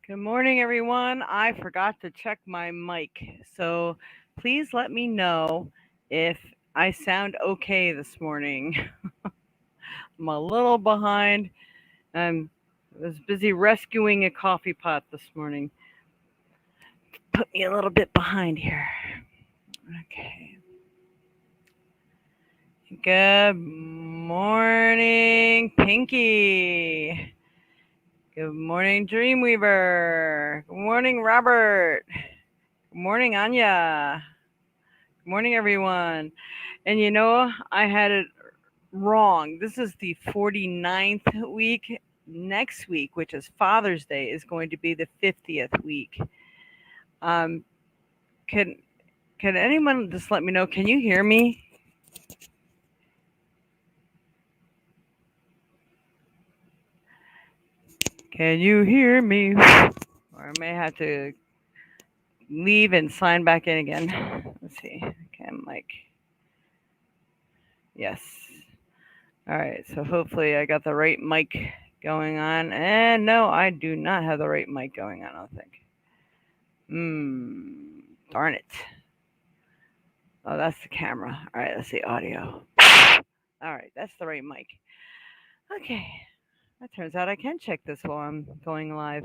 Good morning, everyone. I forgot to check my mic, so please let me know if I sound okay this morning. I'm a little behind. I was busy rescuing a coffee pot this morning. Put me a little bit behind here. Okay. Good morning, Pinky. Good morning, Dreamweaver. Good morning, Robert. Good morning, Anya. Good morning, everyone. And I had it wrong. This is the 49th week. Next week, which is Father's Day, is going to be the 50th week. Um, can can anyone just let me know? Can you hear me? Can you hear me? Or I may have to leave and sign back in again. Let's see. Okay, Mike. Yes. All right. So hopefully I got the right mic going on. And no, I do not have the right mic going on, I don't think. Darn it. Oh, that's the camera. All right, let's see audio. All right, that's the right mic. Okay. That turns out I can check this while I'm going live.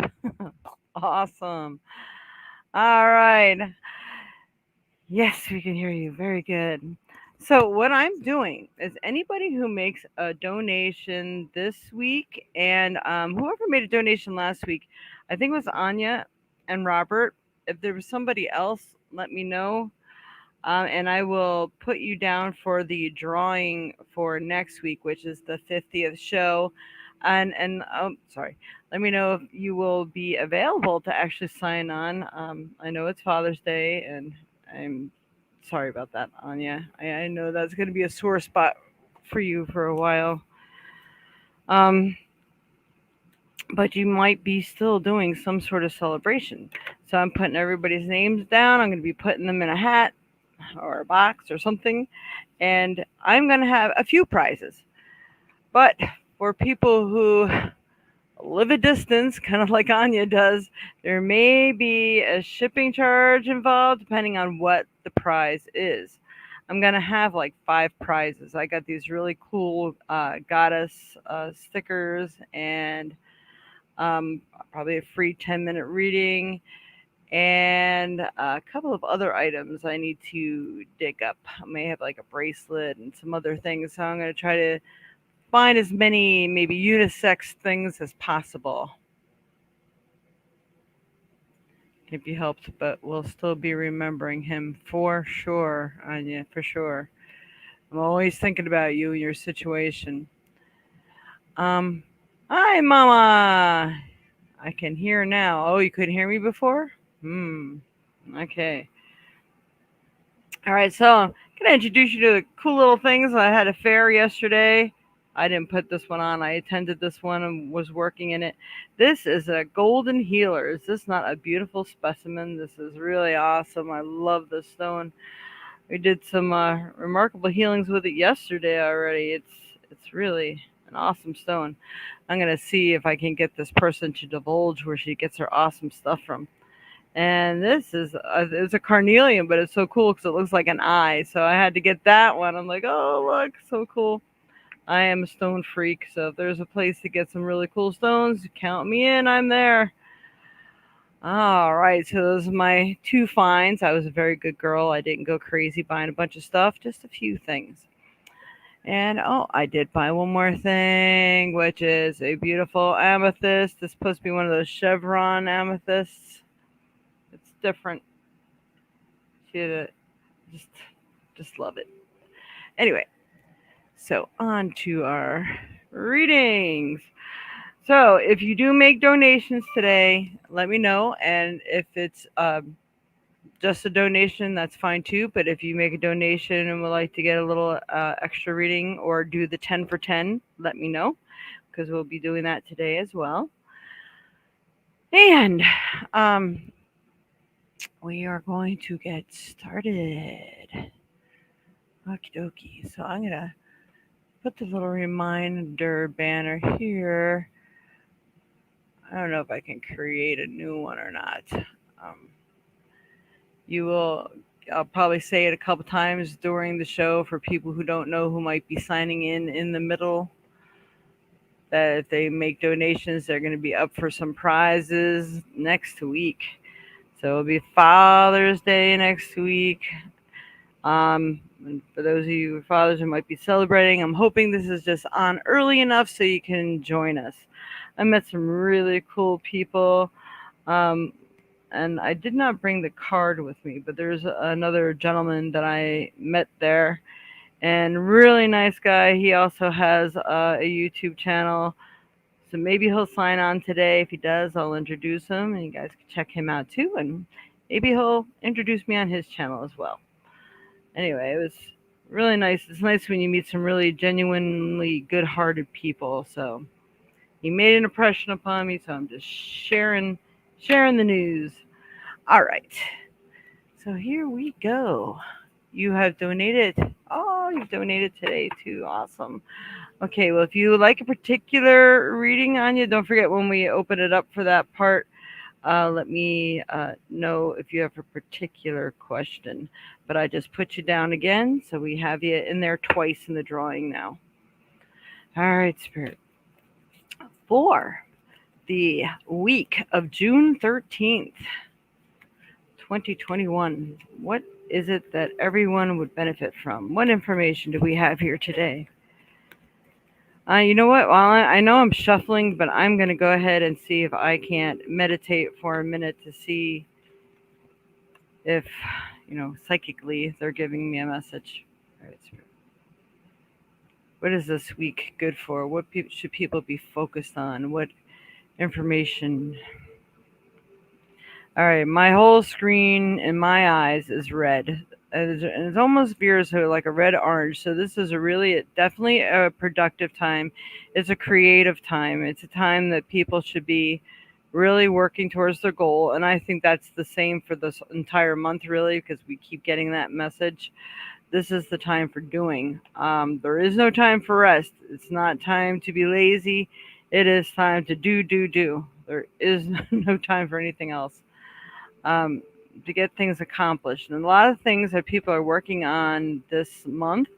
Awesome. All right. Yes, we can hear you. Very good. So, what I'm doing is anybody who makes a donation this week, and whoever made a donation last week, I think it was Anya and Robert. If there was somebody else, let me know. And I will put you down for the drawing for next week, which is the 50th show. And sorry, let me know if you will be available to actually sign on. I know it's Father's Day, and I'm sorry about that, Anya. I know that's going to be a sore spot for you for a while. Um, but you might be still doing some sort of celebration. So I'm putting everybody's names down. I'm going to be putting them in a hat or a box or something, and I'm going to have a few prizes. But for people who live a distance, kind of like Anya does, there may be a shipping charge involved depending on what the prize is. I'm going to have like five prizes. I got these really cool goddess stickers and probably a free 10-minute reading and a couple of other items I need to dig up. I may have like a bracelet and some other things, so I'm going to try to find as many maybe unisex things as possible. If you helped, but we'll still be remembering him for sure, Anya, for sure. I'm always thinking about you and your situation. Um, Hi, Mama. I can hear now. Oh, you couldn't hear me before? Okay. All right, so I'm gonna introduce you to the cool little things. I had a fair yesterday. I didn't put this one on. I attended this one and was working in it. This is a golden healer. Is this not a beautiful specimen? This is really awesome. I love this stone. We did some remarkable healings with it yesterday already. It's really an awesome stone. I'm gonna see if I can get this person to divulge where she gets her awesome stuff from. And this is it's a carnelian, but it's so cool because it looks like an eye. So I had to get that one. I'm like, oh look, so cool. I am a stone freak, so if there's a place to get some really cool stones, count me in. I'm there. All right, so those are my two finds. I was a very good girl. I didn't go crazy buying a bunch of stuff, just a few things. And oh, I did buy one more thing, which is a beautiful amethyst. This is supposed to be one of those chevron amethysts. It's different. See it? Just just love it. Anyway, so on to our readings. So if you do make donations today, let me know. And if it's just a donation, that's fine too. But if you make a donation and would like to get a little extra reading or do the 10 for 10, let me know because we'll be doing that today as well. And um, we are going to get started. Okie dokie. So I'm going to put the little reminder banner here. I don't know if I can create a new one or not. You will. I'll probably say it a couple times during the show for people who don't know who might be signing in the middle. That if they make donations, they're going to be up for some prizes next week. So it'll be Father's Day next week. And for those of you fathers who might be celebrating, I'm hoping this is just on early enough so you can join us. I met some really cool people. Um, and I did not bring the card with me, but there's another gentleman that I met there, and really nice guy. He also has a YouTube channel, so maybe he'll sign on today. If he does, I'll introduce him, and you guys can check him out too, and maybe he'll introduce me on his channel as well. Anyway, it was really nice. It's nice when you meet some really genuinely good-hearted people. So he made an impression upon me, so I'm just sharing the news. All right. So here we go. You have donated. Oh, you've donated today too. Awesome. Okay, well, if you would like a particular reading on you, don't forget when we open it up for that part, let me know if you have a particular question. But I just put you down again, so we have you in there twice in the drawing now. All right, Spirit. For the week of June 13th, 2021, what is it that everyone would benefit from? What information do we have here today? You know what? While I know I'm shuffling, but I'm going to go ahead and see if I can't meditate for a minute to see if, psychically they're giving me a message. All right, so what is this week good for? What should people be focused on? What information? All right, my whole screen in my eyes is red. And it's almost veers to like a red orange. So this is definitely a productive time. It's a creative time. It's a time that people should be really working towards their goal. And I think that's the same for this entire month, really, because we keep getting that message. This is the time for doing. There is no time for rest. It's not time to be lazy. It is time to do. There is no time for anything else. To get things accomplished. And a lot of things that people are working on this month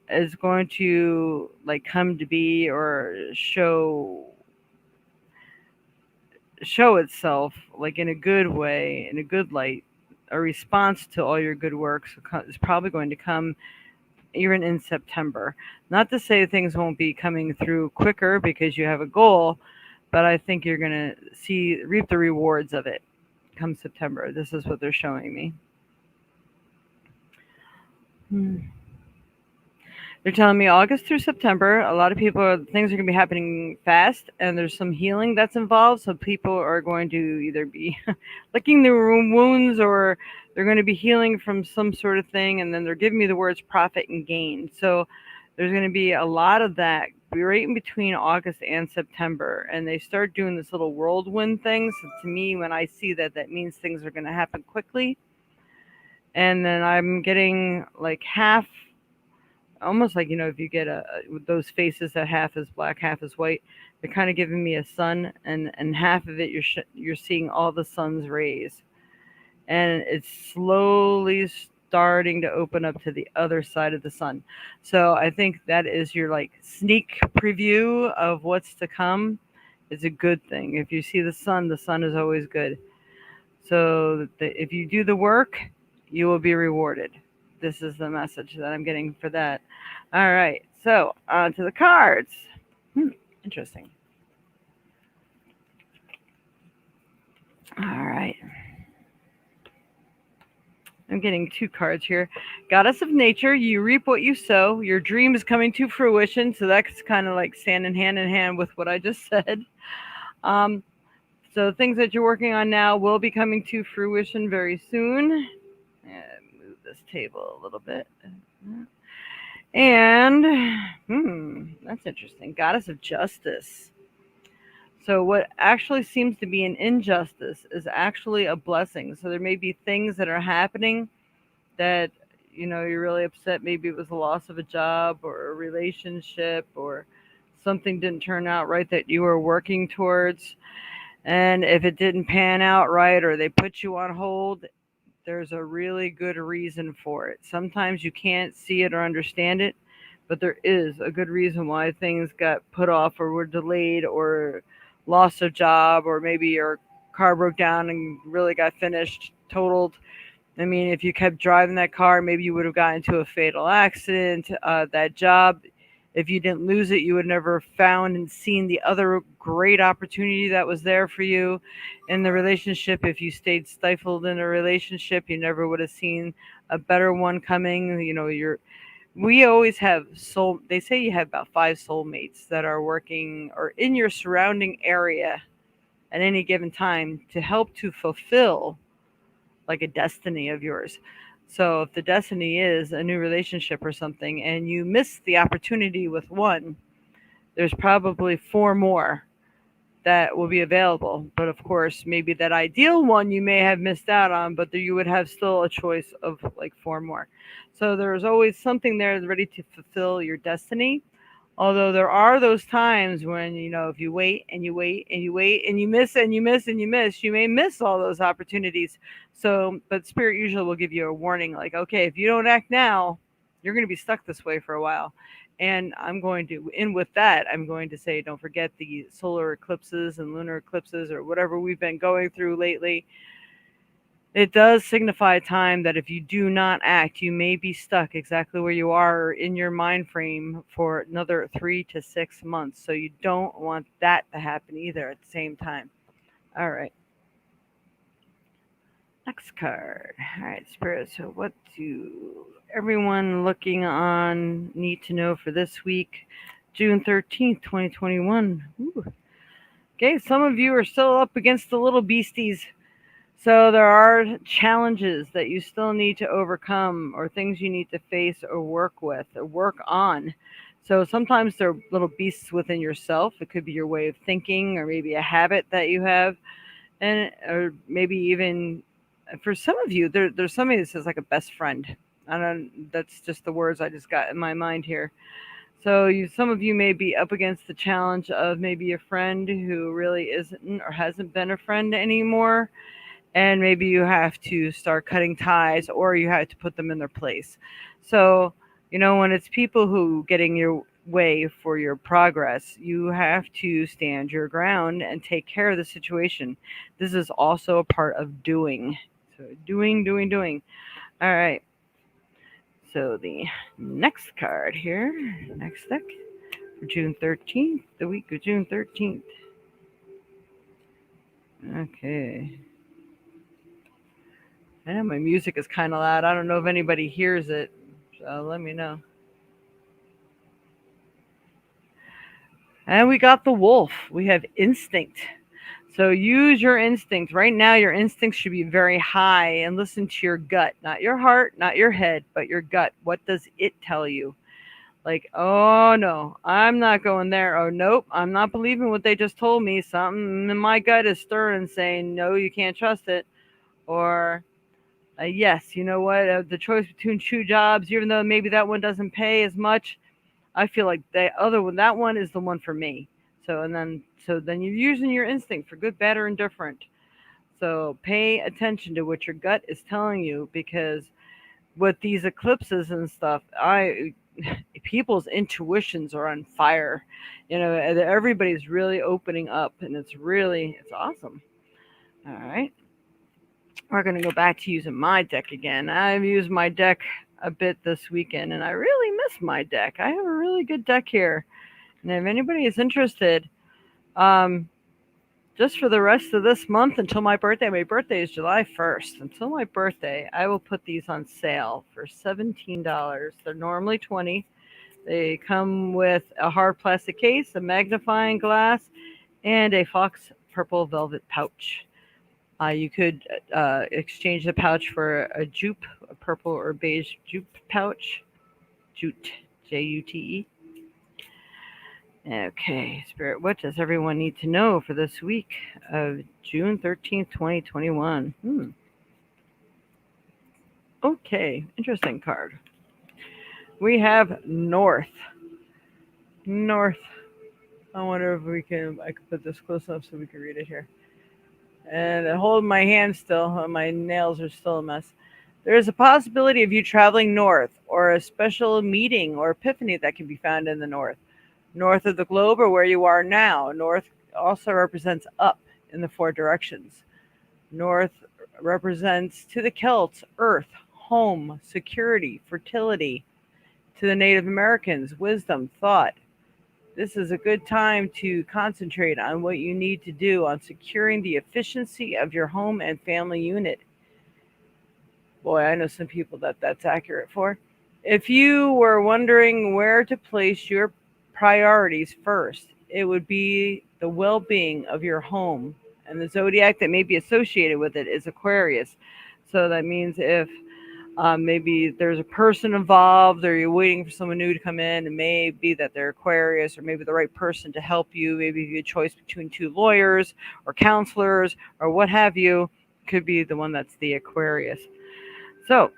is going to like come to be or show itself like in a good way, in a good light. A response to all your good works is probably going to come even in September. Not to say things won't be coming through quicker because you have a goal, but I think you're going to reap the rewards of it come September. This is what they're showing me. They're telling me August through September, a lot of things are going to be happening fast, and there's some healing that's involved. So people are going to either be licking their wounds or they're going to be healing from some sort of thing. And then they're giving me the words profit and gain. So there's going to be a lot of that right in between August and September. And they start doing this little whirlwind thing. So to me, when I see that, that means things are going to happen quickly. And then I'm getting like half, almost like, if you get those faces that half is black, half is white, they're kind of giving me a sun, and half of it you're seeing all the sun's rays, and it's slowly starting to open up to the other side of the sun. So I think that is your like sneak preview of what's to come. It's a good thing. If you see the sun is always good. So if you do the work, you will be rewarded. This is the message that I'm getting for that. All right, so on to the cards. Interesting. All right. I'm getting two cards here. Goddess of Nature, you reap what you sow. Your dream is coming to fruition. So that's kind of like standing hand in hand with what I just said. So things that you're working on now will be coming to fruition very soon. And move this table a little bit. And that's interesting. Goddess of Justice. So what actually seems to be an injustice is actually a blessing. So there may be things that are happening that you're really upset. Maybe it was the loss of a job or a relationship or something didn't turn out right that you were working towards. And if it didn't pan out right or they put you on hold, there's a really good reason for it. Sometimes you can't see it or understand it, but there is a good reason why things got put off or were delayed or lost a job, or maybe your car broke down and really got finished, totaled. I mean, if you kept driving that car, maybe you would have gotten into a fatal accident. That job, if you didn't lose it, you would never found and seen the other great opportunity that was there for you in the relationship. If you stayed stifled in a relationship, you never would have seen a better one coming. We always have soul. They say you have about five soulmates that are working or in your surrounding area at any given time to help to fulfill like a destiny of yours. So if the destiny is a new relationship or something and you miss the opportunity with one, there's probably four more that will be available. But of course, maybe that ideal one you may have missed out on, but you would have still a choice of like four more. So there's always something there ready to fulfill your destiny. Although there are those times when, if you wait and you wait and you wait and you miss and you miss and you miss, you may miss all those opportunities. So, but Spirit usually will give you a warning like, okay, if you don't act now, you're going to be stuck this way for a while. And with that, I'm going to say, don't forget the solar eclipses and lunar eclipses or whatever we've been going through lately. It does signify a time that if you do not act, you may be stuck exactly where you are in your mind frame for another 3 to 6 months. So you don't want that to happen either at the same time. All right, next card. All right, Spirit. So what do everyone looking on need to know for this week, June 13th, 2021? Ooh. Okay, some of you are still up against the little beasties. So there are challenges that you still need to overcome or things you need to face or work with or work on. So sometimes they're little beasts within yourself. It could be your way of thinking or maybe a habit that you have, and or maybe even for some of you there's somebody that says like a best friend. I don't, that's just the words I just got in my mind here. So some of you may be up against the challenge of maybe a friend who really isn't or hasn't been a friend anymore, and maybe you have to start cutting ties or you have to put them in their place. So, when it's people who getting your way for your progress, you have to stand your ground and take care of the situation. This is also a part of doing. So, doing. All right. So, the next card here, next deck for June 13th, the week of June 13th. Okay. I know my music is kind of loud. I don't know if anybody hears it, so let me know. And we got the wolf. We have instinct. So use your instinct. Right now, your instincts should be very high and listen to your gut, not your heart, not your head, but your gut. What does it tell you? Like, oh no, I'm not going there. Oh nope, I'm not believing what they just told me. Something in my gut is stirring saying, no, you can't trust it. Or yes, you know what? The choice between two jobs, even though maybe that one doesn't pay as much, I feel like the other one, that one is the one for me. So then you're using your instinct for good, bad, or indifferent. So pay attention to what your gut is telling you, because with these eclipses and stuff, I people's intuitions are on fire. Everybody's really opening up, and it's awesome. All right. We're going to go back to using my deck again. I've used my deck a bit this weekend, and I really miss my deck. I have a really good deck here. And if anybody is interested, um, just for the rest of this month until my birthday is July 1st. Until my birthday, I will put these on sale for $17. They're normally 20. They come with a hard plastic case, a magnifying glass, and a fox purple velvet pouch. You could exchange the pouch for a jupe, a purple or beige jupe pouch. Jute, Jute. Okay, Spirit, what does everyone need to know for this week of June 13th, 2021? Okay, interesting card. We have North. North. I wonder if I can put this close enough so we can read it here. And I hold my hand still, my nails are still a mess. There is a possibility of you traveling north, or a special meeting or epiphany that can be found in the north. North of the globe, or where you are now. North also represents up in the four directions. North represents to the Celts earth, home, security, fertility. To the Native Americans, wisdom, thought. This is a good time to concentrate on what you need to do on securing the efficiency of your home and family unit. Boy, I know some people that that's accurate for. If you were wondering where to place your priorities first, it would be the well being of your home. And the zodiac that may be associated with it is Aquarius. So that means if maybe there's a person involved, or you're waiting for someone new to come in, and maybe that they're Aquarius, or maybe the right person to help you. Maybe if you have a choice between two lawyers or counselors or what have you, could be the one that's the Aquarius. So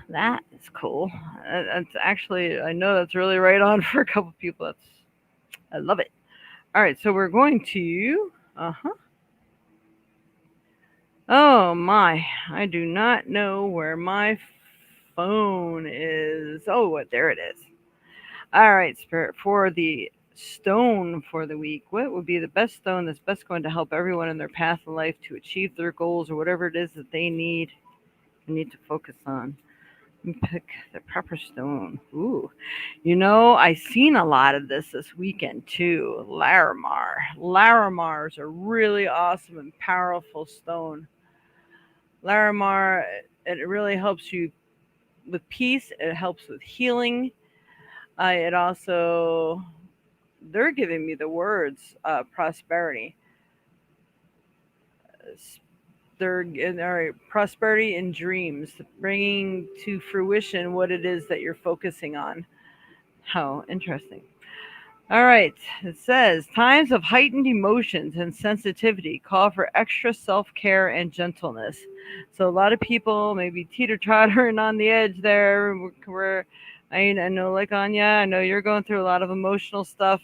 that is cool. That's actually, I know that's really right on for a couple of people. That's, I love it. All right, so we're going to, uh huh. Oh my, I do not know where my phone is. Oh, what, there it is. All right, Spirit, for the stone for the week, what would be the best stone that's best going to help everyone in their path in life to achieve their goals or whatever it is that they need to focus on? Pick the proper stone. Ooh, I seen a lot of this weekend too. Larimar. Larimar is a really awesome and powerful stone. Larimar, it really helps you with peace. It helps with healing. It also, they're giving me the words prosperity. They're in all right, prosperity and dreams, bringing to fruition what it is that you're focusing on. How interesting. All right. It says times of heightened emotions and sensitivity call for extra self care and gentleness. So a lot of people maybe teeter tottering on the edge there. I know, like Anya, I know you're going through a lot of emotional stuff,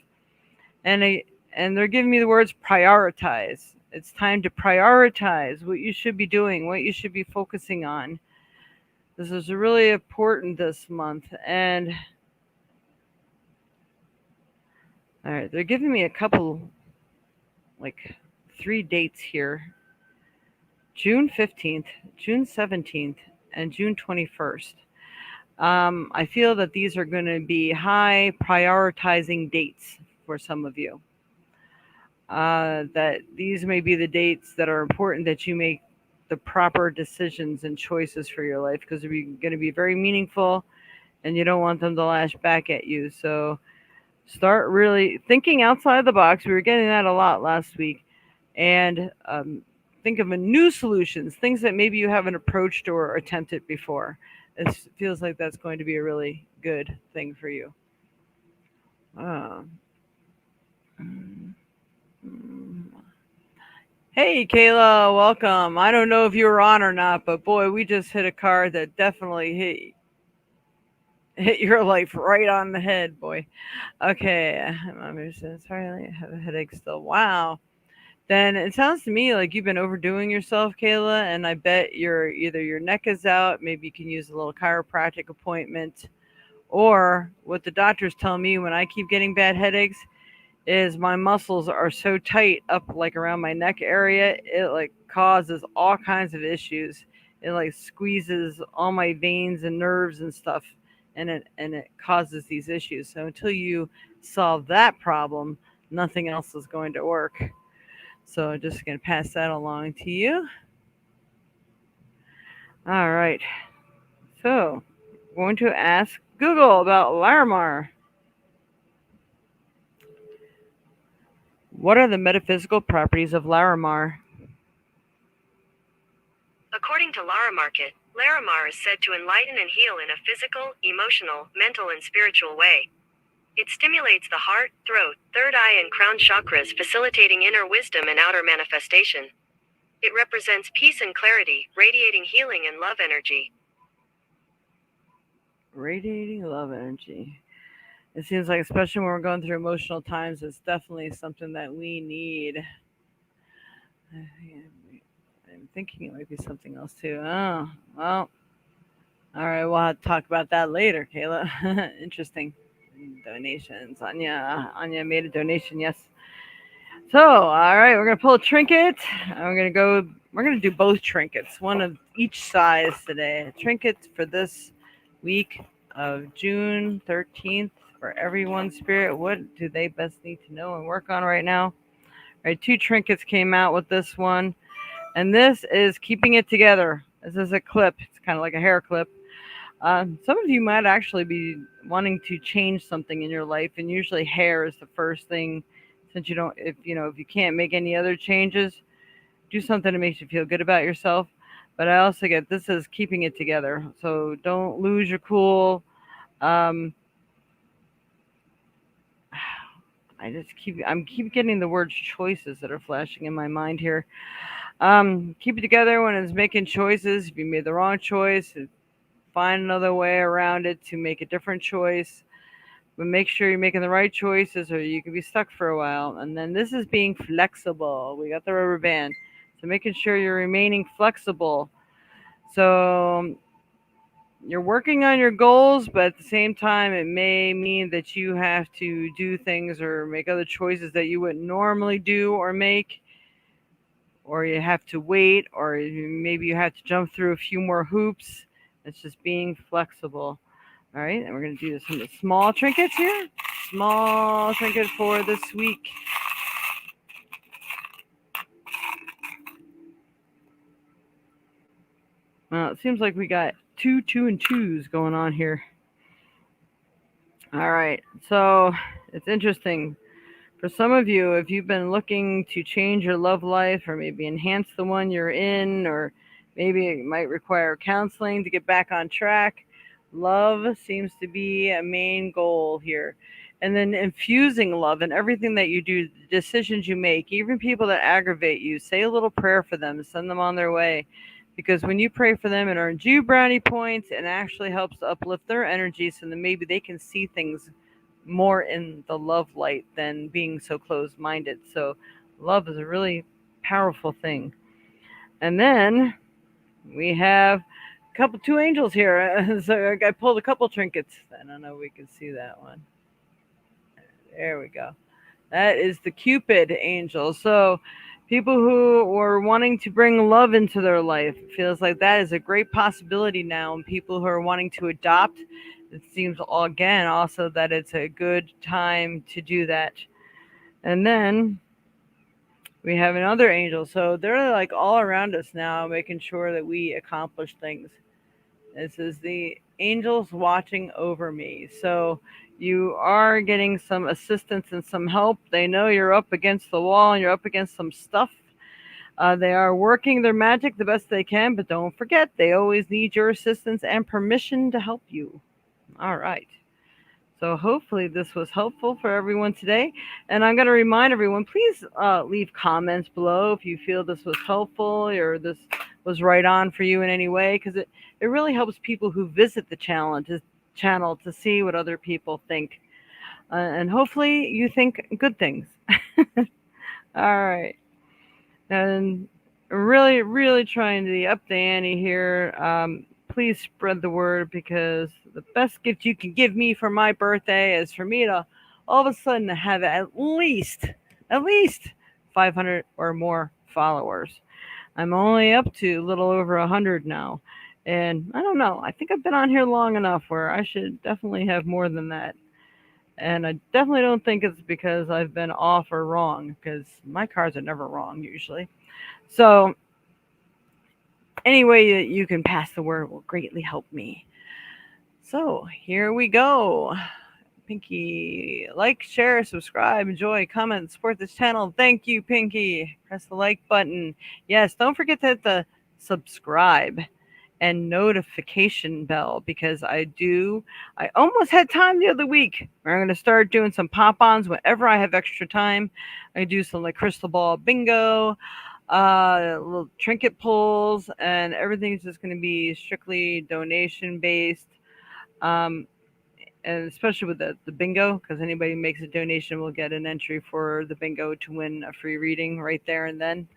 and and they're giving me the words prioritize. It's time to prioritize what you should be doing, what you should be focusing on. This is really important this month, and all right, they're giving me a couple, like three dates here: June 15th, June 17th, and June 21st. I feel that these are going to be high prioritizing dates for some of you. That these may be the dates that are important that you make the proper decisions and choices for your life, because they're going to be very meaningful, and you don't want them to lash back at you. So start really thinking outside the box. We were getting that a lot last week. And think of a new solutions, things that maybe you haven't approached or attempted before. It feels like that's going to be a really good thing for you. Uh, mm, mm. Hey, Kayla, welcome. I don't know if you were on or not, but boy, we just hit a card that definitely hit your life right on the head, boy. Okay, I'm sorry, I have a headache still. Wow. Then it sounds to me like you've been overdoing yourself, Kayla, and I bet your neck is out. Maybe you can use a little chiropractic appointment, or what the doctors tell me when I keep getting bad headaches is my muscles are so tight up like around my neck area, it like causes all kinds of issues. It like squeezes all my veins and nerves and stuff, and it causes these issues. So until you solve that problem, nothing else is going to work. So I'm just going to pass that along to you. All right. So, going to ask Google about Larimar. What are the metaphysical properties of Larimar? According to Lara Market, Larimar is said to enlighten and heal in a physical, emotional, mental, and spiritual way. It stimulates the heart, throat, third eye, and crown chakras, facilitating inner wisdom and outer manifestation. It represents peace and clarity, radiating healing and love energy. Radiating love energy. It seems like, especially when we're going through emotional times, it's definitely something that we need. I'm thinking it might be something else too. Oh, well, all right. We'll have to talk about that later, Kayla. Interesting. Donations. Anya made a donation. Yes. So, all right, we're gonna pull a trinket. I'm gonna go. We're gonna do both trinkets, one of each size today. Trinkets for this week of June 13th for everyone's spirit. What do they best need to know and work on right now? All right, two trinkets came out with this one, and this is keeping it together. This is a clip. It's kind of like a hair clip. Some of you might actually be wanting to change something in your life, and usually hair is the first thing. Since you don't, if you can't make any other changes, do something that makes you feel good about yourself. But I also get this is keeping it together, so don't lose your cool. Um, I'm keep getting the words choices that are flashing in my mind here. Keep it together when it's making choices. If you made the wrong choice, find another way around it to make a different choice, but make sure you're making the right choices or you could be stuck for a while. And then this is being flexible. We got the rubber band. So making sure you're remaining flexible. So you're working on your goals, but at the same time, it may mean that you have to do things or make other choices that you wouldn't normally do or make, or you have to wait, or maybe you have to jump through a few more hoops. It's just being flexible. All right, and we're going to do some small trinkets here. Small trinket for this week. Well, it seems like we got two, and twos going on here. All right, so it's interesting. For some of you, if you've been looking to change your love life or maybe enhance the one you're in, or maybe it might require counseling to get back on track, love seems to be a main goal here. And then infusing love in everything that you do, the decisions you make, even people that aggravate you, say a little prayer for them, send them on their way. Because when you pray for them, it earns you brownie points and actually helps to uplift their energy so that maybe they can see things more in the love light than being so closed minded. So, love is a really powerful thing. And then we have two angels here. So, I pulled a couple trinkets. I don't know if we can see that one. There we go. That is the Cupid angel. So, people who were wanting to bring love into their life feels like that is a great possibility now. And people who are wanting to adopt, it seems again also that it's a good time to do that. And then we have another angel. So they're like all around us now, making sure that we accomplish things. This is the angels watching over me. So you are getting some assistance and some help. They know you're up against the wall and you're up against some stuff. They are working their magic the best they can, but don't forget, they always need your assistance and permission to help you. All right. So hopefully this was helpful for everyone today. And I'm going to remind everyone, please leave comments below if you feel this was helpful or this was right on for you in any way, because it really helps people who visit the channel to see what other people think. And hopefully you think good things. All right. And really, really trying to up the ante here. Please spread the word because the best gift you can give me for my birthday is for me to all of a sudden have at least 500 or more followers. I'm only up to a little over 100 now. And I don't know. I think I've been on here long enough where I should definitely have more than that. And I definitely don't think it's because I've been off or wrong, because my cards are never wrong usually. So, any way that you can pass the word will greatly help me. So, here we go. Pinky, like, share, subscribe, enjoy, comment, support this channel. Thank you, Pinky. Press the like button. Yes, don't forget to hit the subscribe and notification bell because I almost had time the other week. I'm going to start doing some pop-ons whenever I have extra time. I do some like crystal ball bingo, little trinket pulls, and everything's just going to be strictly donation based. Um, and especially with the bingo, because anybody who makes a donation will get an entry for the bingo to win a free reading right there and then.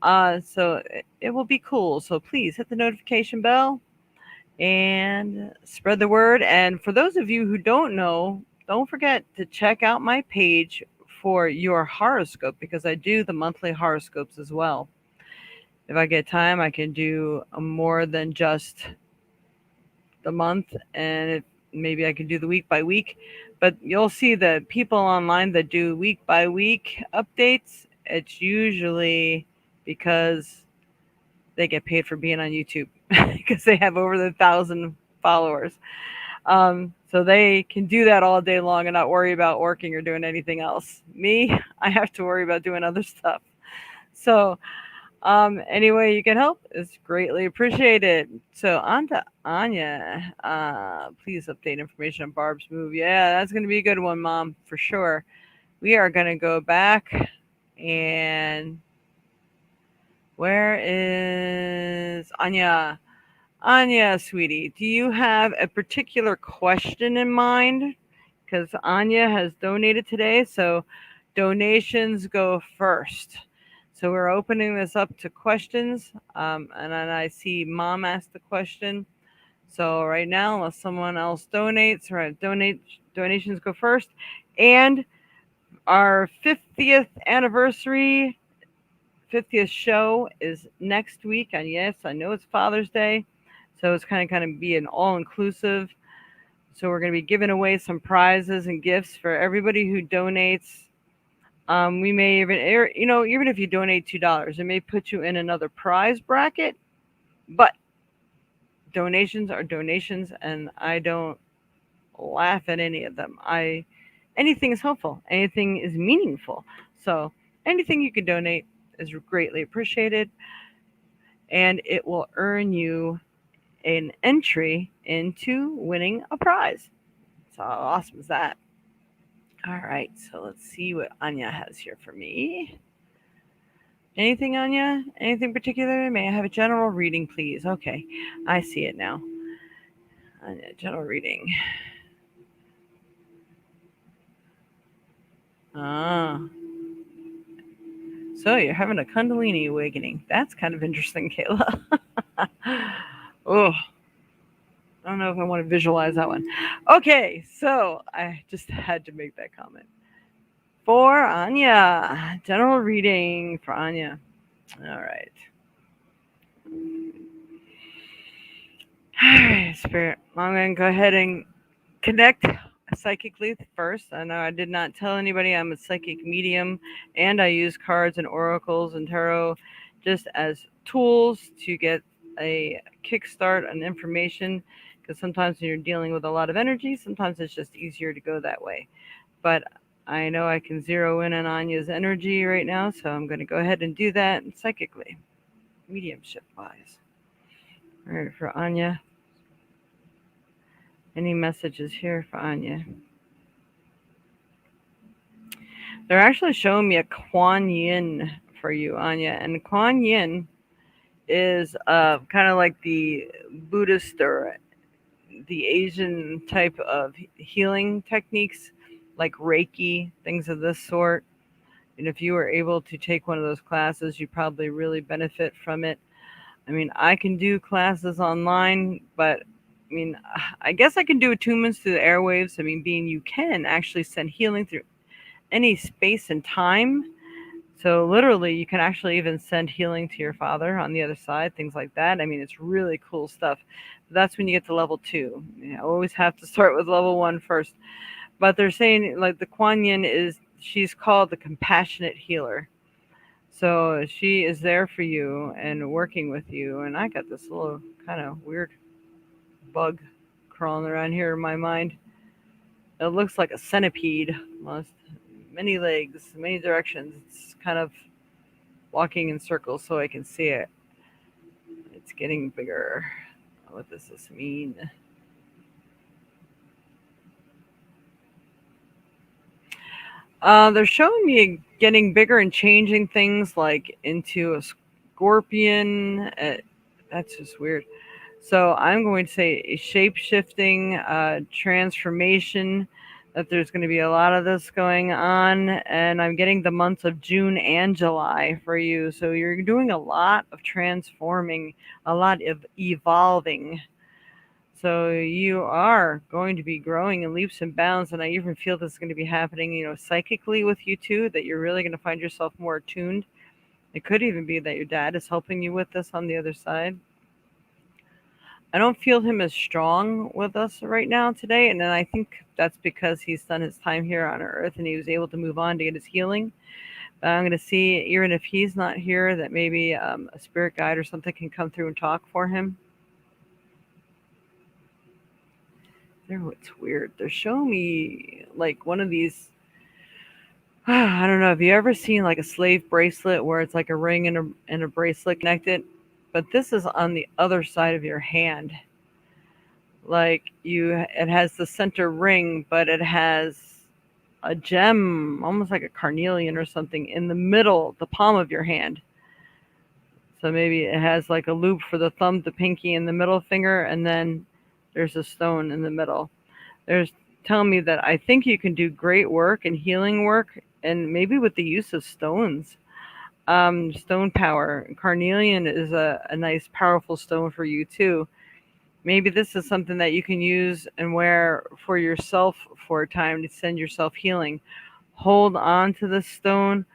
So it will be cool. So please hit the notification bell and spread the word. And for those of you who don't know, don't forget to check out my page for your horoscope because I do the monthly horoscopes as well. If I get time, I can do more than just the month, and maybe I can do the week by week. But you'll see the people online that do week by week updates. It's usually because they get paid for being on YouTube because they have over 1,000 followers. So they can do that all day long and not worry about working or doing anything else. Me, I have to worry about doing other stuff. So any way you can help is greatly appreciated. So on to Anya. Please update information on Barb's move. Yeah, that's gonna be a good one, Mom, for sure. We are gonna go back and where is Anya? Anya, sweetie, do you have a particular question in mind? Because Anya has donated today, so donations go first. So we're opening this up to questions, and then I see Mom asked the question. So right now, unless someone else donates, right, donations go first, and our 50th anniversary 50th show is next week. And yes, I know it's Father's Day. So it's kind of be an all inclusive. So we're going to be giving away some prizes and gifts for everybody who donates. We may even, even if you donate $2, it may put you in another prize bracket. But donations are donations, and I don't laugh at any of them. Anything is helpful. Anything is meaningful. So anything you can donate is greatly appreciated, and it will earn you an entry into winning a prize. So how awesome is that? All right, so let's see what Anya has here for me. Anything, Anya? Anything particular? May I have a general reading, please? Okay, I see it now. Anya, general reading. Ah, so you're having a Kundalini awakening. That's kind of interesting, Kayla. Oh, I don't know if I want to visualize that one. Okay, so I just had to make that comment. For Anya, general reading for Anya. All right. All right, Spirit. I'm going to go ahead and connect psychically first. I know I did not tell anybody I'm a psychic medium, and I use cards and oracles and tarot just as tools to get a kickstart on information. Because sometimes when you're dealing with a lot of energy, sometimes it's just easier to go that way. But I know I can zero in on Anya's energy right now, so I'm going to go ahead and do that psychically, mediumship wise. All right, for Anya. Any messages here for Anya? They're actually showing me a Kuan Yin for you, Anya. And Kuan Yin is kind of like the Buddhist or the Asian type of healing techniques, like Reiki, things of this sort. And if you were able to take one of those classes, you probably really benefit from it. I mean, I can do classes online, but I mean, I guess I can do attunements through the airwaves. I mean, being you can actually send healing through any space and time. So literally, you can actually even send healing to your father on the other side, things like that. I mean, it's really cool stuff. That's when you get to level two. You always have to start with level one first. But they're saying like the Kuan Yin she's called the compassionate healer. So she is there for you and working with you. And I got this little kind of weird bug crawling around here in my mind. It looks like a centipede, almost many legs, many directions. It's kind of walking in circles so I can see it. It's getting bigger. What does this mean? They're showing me getting bigger and changing things like into a scorpion. That's just weird. So I'm going to say a shape shifting transformation that there's going to be a lot of this going on, and I'm getting the months of June and July for you. So you're doing a lot of transforming, a lot of evolving. So you are going to be growing in leaps and bounds, and I even feel this is going to be happening, psychically with you too, that you're really going to find yourself more attuned. It could even be that your dad is helping you with this on the other side. I don't feel him as strong with us right now today, and then I think that's because he's done his time here on Earth and he was able to move on to get his healing. But I'm going to see, even if he's not here, that maybe a spirit guide or something can come through and talk for him. There, what's weird? They're showing me like one of these. I don't know. Have you ever seen like a slave bracelet where it's like a ring and a bracelet connected? But this is on the other side of your hand. Like it has the center ring, but it has a gem, almost like a carnelian or something, in the middle, the palm of your hand. So maybe it has like a loop for the thumb, the pinky, and the middle finger, and then there's a stone in the middle. There's telling me that I think you can do great work and healing work, and maybe with the use of stones. Stone power. Carnelian is a nice, powerful stone for you too. Maybe this is something that you can use and wear for yourself for a time to send yourself healing. Hold on to the stone,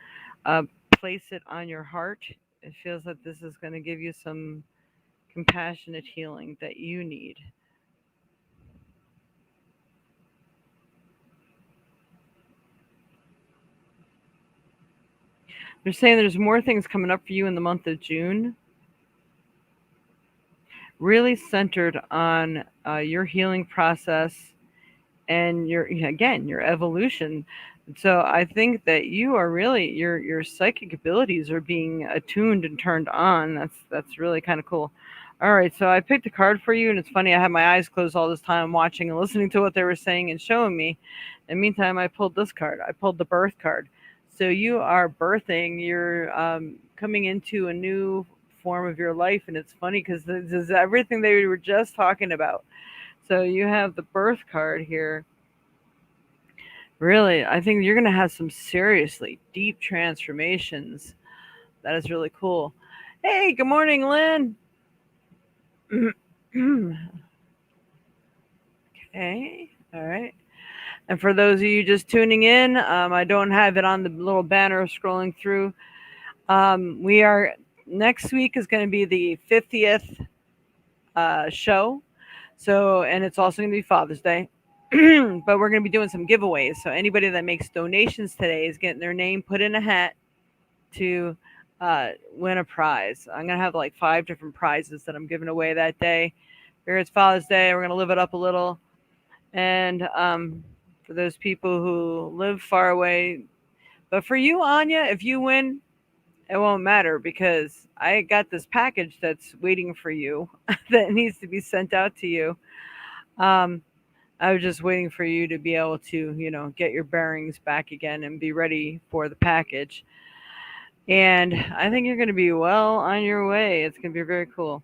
uh, place it on your heart. It feels like this is going to give you some compassionate healing that you need. They're saying there's more things coming up for you in the month of June, really centered on your healing process and your evolution. So I think that you are really your psychic abilities are being attuned and turned on. That's really kind of cool. All right, so I picked a card for you, and it's funny. I had my eyes closed all this time, watching and listening to what they were saying and showing me. In the meantime, I pulled this card. I pulled the birth card. So you are birthing. You're coming into a new form of your life, and it's funny because this is everything they were just talking about. So you have the birth card here. Really, I think you're going to have some seriously deep transformations. That is really cool. Hey, good morning, Lynn. Okay, all right. And for those of you just tuning in, I don't have it on the little banner scrolling through. We are next week is going to be the 50th show. So, and it's also going to be Father's Day. But we're going to be doing some giveaways. So anybody that makes donations today is getting their name put in a hat to win a prize. I'm going to have like 5 different prizes that I'm giving away that day. Here it's Father's Day. We're going to live it up a little. And for those people who live far away, but for you, Anya, if you win, it won't matter because I got this package that's waiting for you that needs to be sent out to you. Um, I was just waiting for you to be able to, get your bearings back again and be ready for the package. And I think you're going to be well on your way. It's going to be very cool.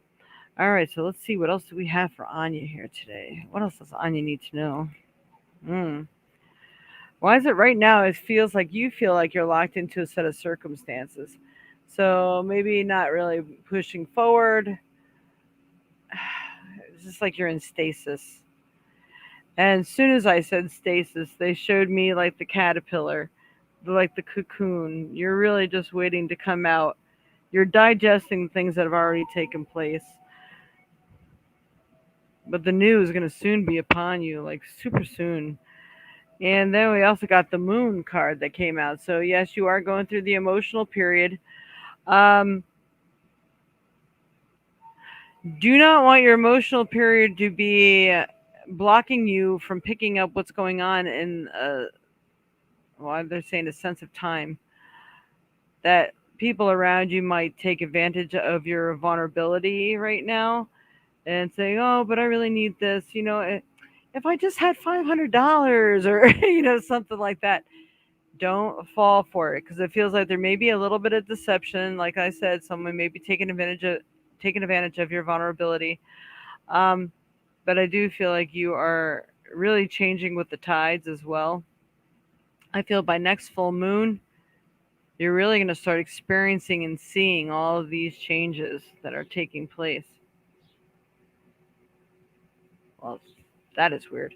All right, so let's see what else do we have for Anya here today. What else does Anya need to know? Hmm. Why is it right now? It feels like you feel like you're locked into a set of circumstances. So maybe not really pushing forward. It's just like you're in stasis. And as soon as I said stasis, they showed me like the caterpillar, like the cocoon. You're really just waiting to come out. You're digesting things that have already taken place. But the new is going to soon be upon you, like super soon. And then we also got the moon card that came out. So, yes, you are going through the emotional period. Um, do not want your emotional period to be blocking you from picking up what's going on in, well, they're saying a sense of time that people around you might take advantage of your vulnerability right now and say, "Oh, but I really need this." If I just had $500 or something like that. Don't fall for it because it feels like there may be a little bit of deception. Like I said, someone may be taking advantage of your vulnerability. Um, but I do feel like you are. really changing with the tides as well. I feel by next full moon, you're really going to start experiencing and seeing all of these changes that are taking place. Well, that is weird.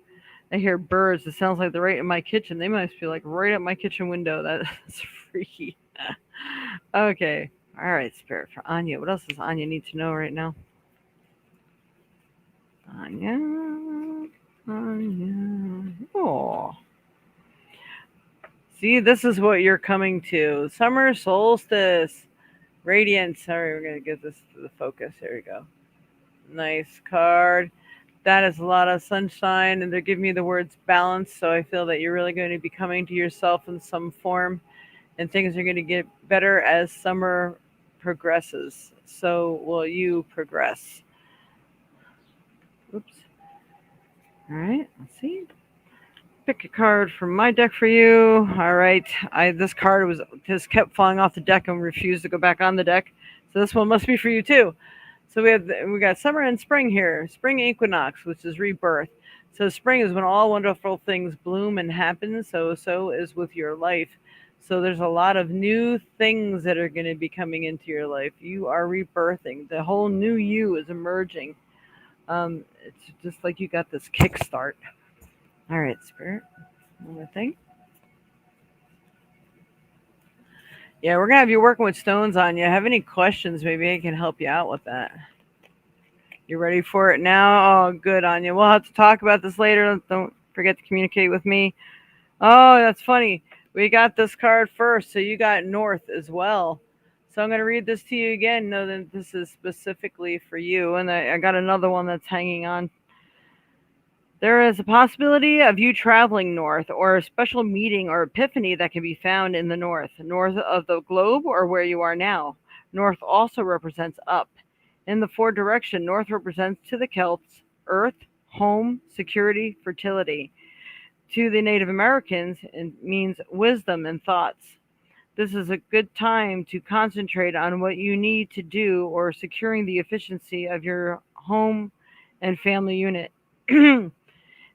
I hear birds. It sounds like they're right in my kitchen. They must be like right at my kitchen window. That's freaky. Okay. All right, Spirit for Anya. What else does Anya need to know right now? Anya. Anya. Oh. See, this is what you're coming to. Summer solstice. Radiance. Sorry, we're going to get this to the focus. Here we go. Nice card. That is a lot of sunshine, and they're giving me the words balance. So I feel that you're really going to be coming to yourself in some form, and things are going to get better as summer progresses. So will you progress? Oops. All right. Let's see. Pick a card from my deck for you. All right. I this card was just kept falling off the deck and refused to go back on the deck. So this one must be for you too. So we got summer and spring here. Spring equinox, which is rebirth. So spring is when all wonderful things bloom and happen. So is with your life. So there's a lot of new things that are going to be coming into your life. You are rebirthing. The whole new you is emerging. It's just like you got this kickstart. All right, spirit. One more thing. Yeah, we're gonna have you working with stones on you. Have any questions? Maybe I can help you out with that. You ready for it now? Oh, good, Anya. We'll have to talk about this later. Don't forget to communicate with me. Oh, that's funny. We got this card first, so you got North as well. So I'm going to read this to you again. Know that this is specifically for you. And I got another one that's hanging on. There is a possibility of you traveling north or a special meeting or epiphany that can be found in the north of the globe or where you are now. North also represents up. In the four direction, north represents to the Celts earth, home, security, fertility. To the Native Americans, it means wisdom and thoughts. This is a good time to concentrate on what you need to do or securing the efficiency of your home and family unit.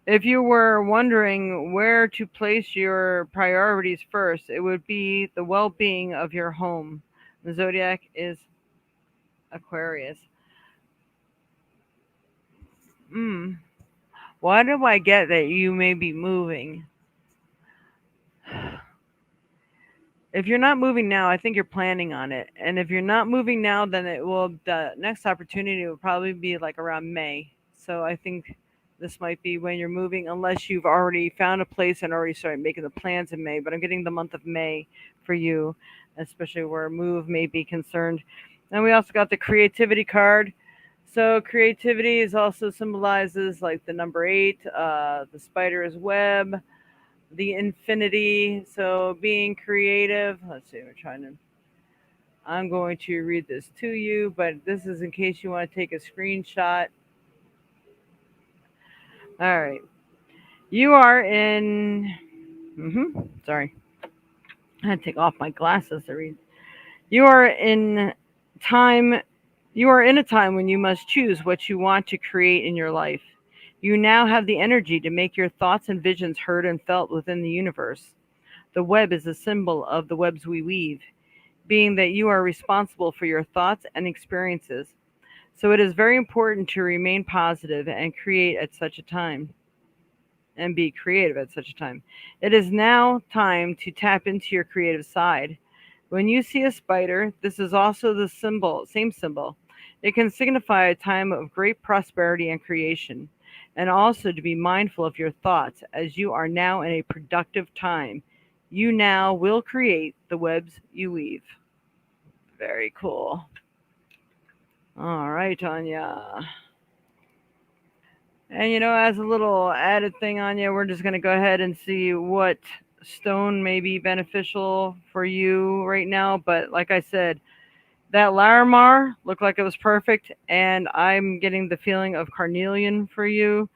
If you were wondering where to place your priorities first, it would be the well being of your home. The zodiac is Aquarius. Mm. Why do I get that you may be moving? If you're not moving now, I think you're planning on it. And if you're not moving now, then the next opportunity will probably be like around May. So I think this might be when you're moving, unless you've already found a place and already started making the plans in May. But I'm getting the month of May for you, especially where a move may be concerned. And we also got the creativity card. So creativity is also symbolizes like the number eight, the spider's web, the infinity. So being creative. Let's see, we're trying to. I'm going to read this to you, but this is in case you want to take a screenshot. All right. You are in. Sorry. I had to take off my glasses to read. You are in time. You are in a time when you must choose what you want to create in your life. You now have the energy to make your thoughts and visions heard and felt within the universe. The web is a symbol of the webs we weave, being that you are responsible for your thoughts and experiences. So it is very important to remain positive and create at such a time and be creative at such a time. It is now time to tap into your creative side. When you see a spider, this is also the same symbol. It can signify a time of great prosperity and creation, and also to be mindful of your thoughts as you are now in a productive time. You now will create the webs you weave. Very cool. All right, Anya. And as a little added thing, Anya, we're just going to go ahead and see what stone may be beneficial for you right now. But like I said, that Larimar looked like it was perfect, and I'm getting the feeling of carnelian for you.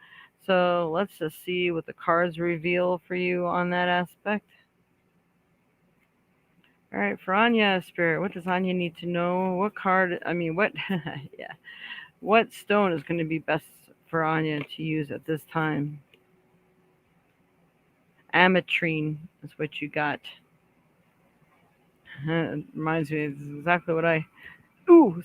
So let's just see what the cards reveal for you on that aspect. All right, for Anya Spirit, what does Anya need to know? What card? I mean, what? Yeah, what stone is going to be best for Anya to use at this time? Ametrine is what you got. It reminds me, it's exactly what I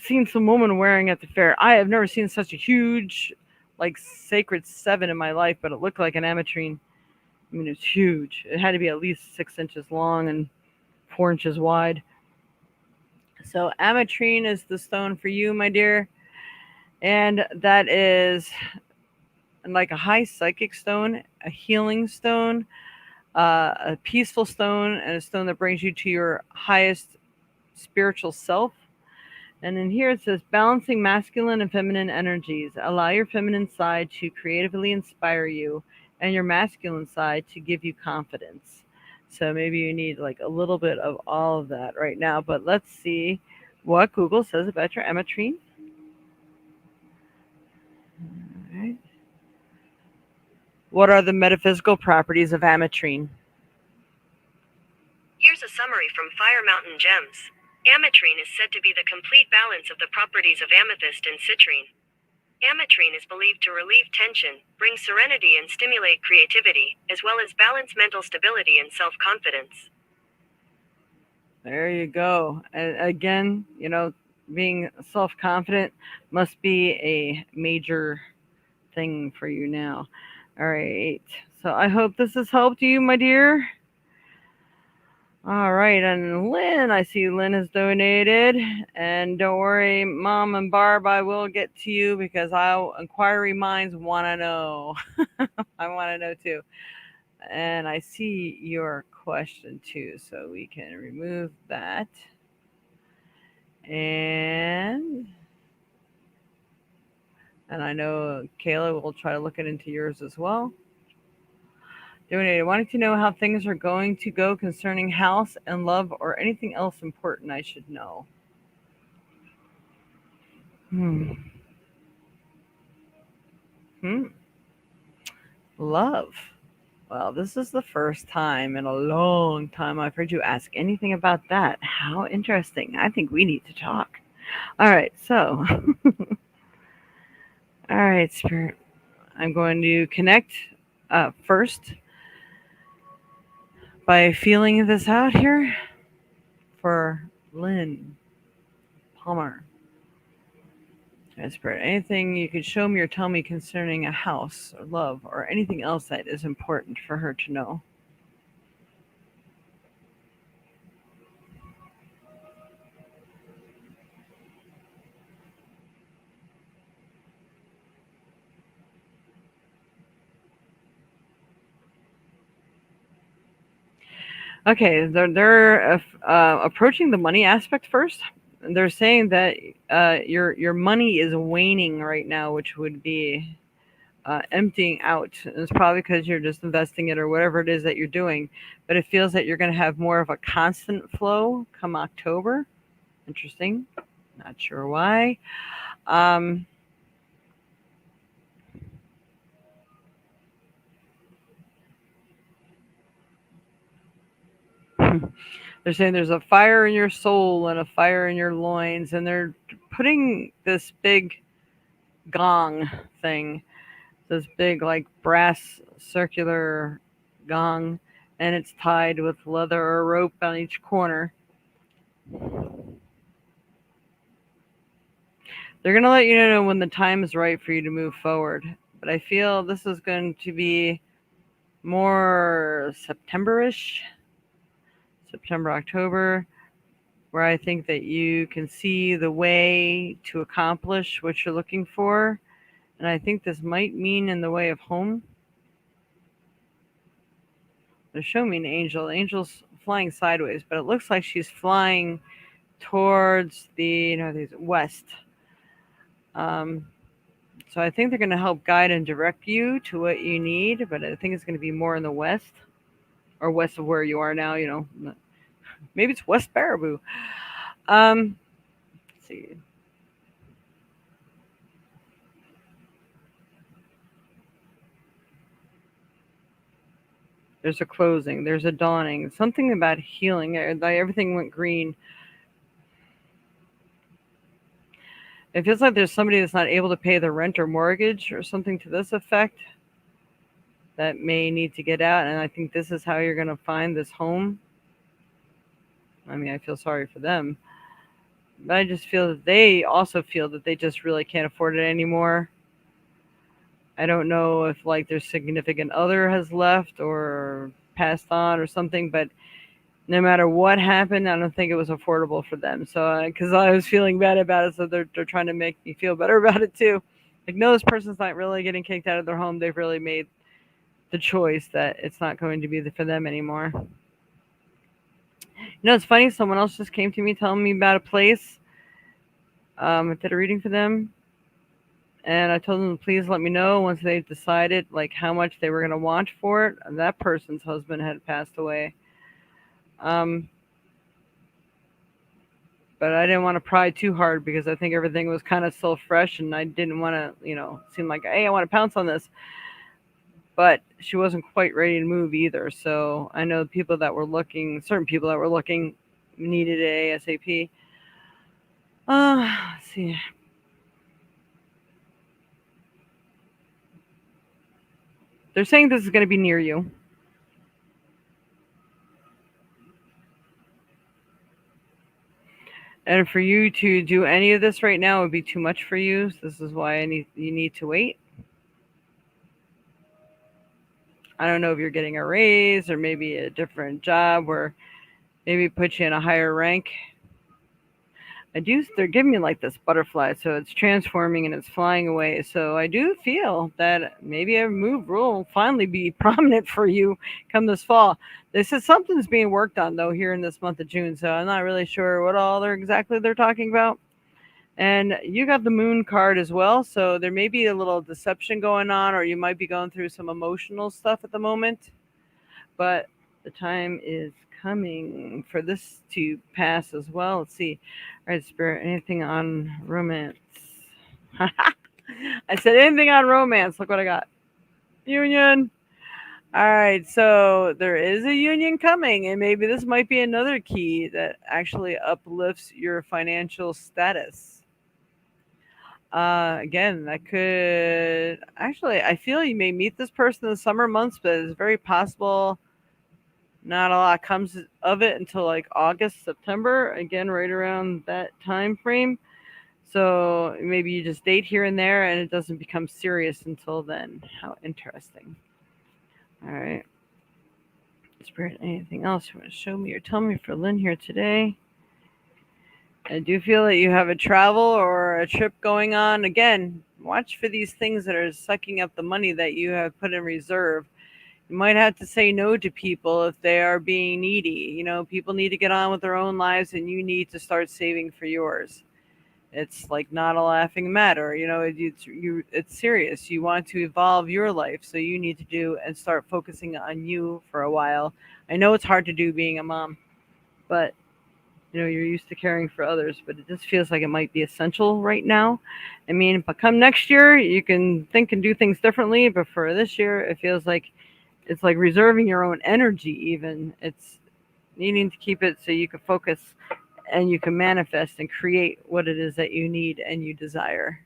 seen some woman wearing at the fair. I have never seen such a huge, like sacred seven in my life, but it looked like an ametrine. I mean, it's huge. It had to be at least 6 inches long and 4 inches wide. So ametrine is the stone for you, my dear, and that is like a high psychic stone, a healing stone, a peaceful stone, and a stone that brings you to your highest spiritual self. And in here it says balancing masculine and feminine energies. Allow your feminine side to creatively inspire you and your masculine side to give you confidence. So maybe you need like a little bit of all of that right now. But let's see what Google says about your ametrine. All right. What are the metaphysical properties of ametrine? Here's a summary from Fire Mountain Gems. Ametrine is said to be the complete balance of the properties of amethyst and citrine. Ametrine is believed to relieve tension, bring serenity, and stimulate creativity, as well as balance mental stability and self confidence. There you go. And again, being self confident must be a major thing for you now. All right. So I hope this has helped you, my dear. All right. And Lynn, I see Lynn has donated. And don't worry, Mom and Barb, I will get to you because inquiry minds want to know. I want to know too. And I see your question too. So we can remove that. And I know Kayla will try to look it into yours as well. Donated, wanting to know how things are going to go concerning house and love or anything else important I should know. Hmm. Hmm. Love. Well, this is the first time in a long time I've heard you ask anything about that. How interesting. I think we need to talk. All right, so, all right, Spirit. I'm going to connect first by feeling this out here for Lynn Palmer. Spirit, anything you could show me or tell me concerning a house or love or anything else that is important for her to know. Okay, they're approaching the money aspect first. They're saying that your money is waning right now, which would be emptying out. And it's probably because you're just investing it or whatever it is that you're doing. But it feels that you're going to have more of a constant flow come October. Interesting. Not sure why. Um, they're saying there's a fire in your soul and a fire in your loins, and they're putting this big gong thing, this big like brass circular gong, and it's tied with leather or rope on each corner. They're gonna let you know when the time is right for you to move forward. But I feel this is going to be more September-ish, September, October, where I think that you can see the way to accomplish what you're looking for. And I think this might mean in the way of home. They're showing me an angel. The angel's flying sideways, but it looks like she's flying towards the west. Um, so I think they're going to help guide and direct you to what you need, but I think it's going to be more in the west or west of where you are now. Maybe it's West Baraboo. Um, let's see. There's a closing. There's a dawning. Something about healing. Like everything went green. It feels like there's somebody that's not able to pay the rent or mortgage or something to this effect. that may need to get out. And I think this is how you're going to find this home. I mean, I feel sorry for them, but I just feel that they also feel that they just really can't afford it anymore. I don't know if like their significant other has left or passed on or something, but no matter what happened, I don't think it was affordable for them. So, because I was feeling bad about it, so they're trying to make me feel better about it too. Like, no, this person's not really getting kicked out of their home. They've really made the choice that it's not going to be for them anymore. It's funny. Someone else just came to me telling me about a place. I did a reading for them, and I told them to please let me know once they decided like how much they were going to want for it. And that person's husband had passed away. Um, but I didn't want to pry too hard because I think everything was kind of still fresh, and I didn't want to, seem like, hey, I want to pounce on this. But she wasn't quite ready to move either. So I know people that were looking, certain people that were looking, needed it ASAP. Let's see. They're saying this is going to be near you. And for you to do any of this right now would be too much for you. So this is why you need to wait. I don't know if you're getting a raise or maybe a different job or maybe put you in a higher rank. They're giving me like this butterfly, so it's transforming and it's flying away. So I do feel that maybe a move will finally be prominent for you come this fall. They said something's being worked on though here in this month of June, so I'm not really sure what all they're talking about. And you got the moon card as well, so there may be a little deception going on, or you might be going through some emotional stuff at the moment. But the time is coming for this to pass as well. Let's see. All right, Spirit, anything on romance? I said anything on romance. Look what I got. Union. All right, so there is a union coming, and maybe this might be another key that actually uplifts your financial status. Again, that could actually, I feel you may meet this person in the summer months, but it's very possible not a lot comes of it until like August, September, again, right around that time frame. So maybe you just date here and there and it doesn't become serious until then. How interesting. All right. Spirit, anything else you want to show me or tell me for Lynn here today? I do feel that you have a travel or a trip going on. Again, watch for these things that are sucking up the money that you have put in reserve. You might have to say no to people if they are being needy. People need to get on with their own lives and you need to start saving for yours. It's like not a laughing matter. It's serious. You want to evolve your life, so you need to do and start focusing on you for a while. I know it's hard to do being a mom, but you're used to caring for others, but it just feels like it might be essential right now. I mean, but come next year, you can think and do things differently, but for this year, it feels like it's like reserving your own energy even. It's needing to keep it so you can focus and you can manifest and create what it is that you need and you desire.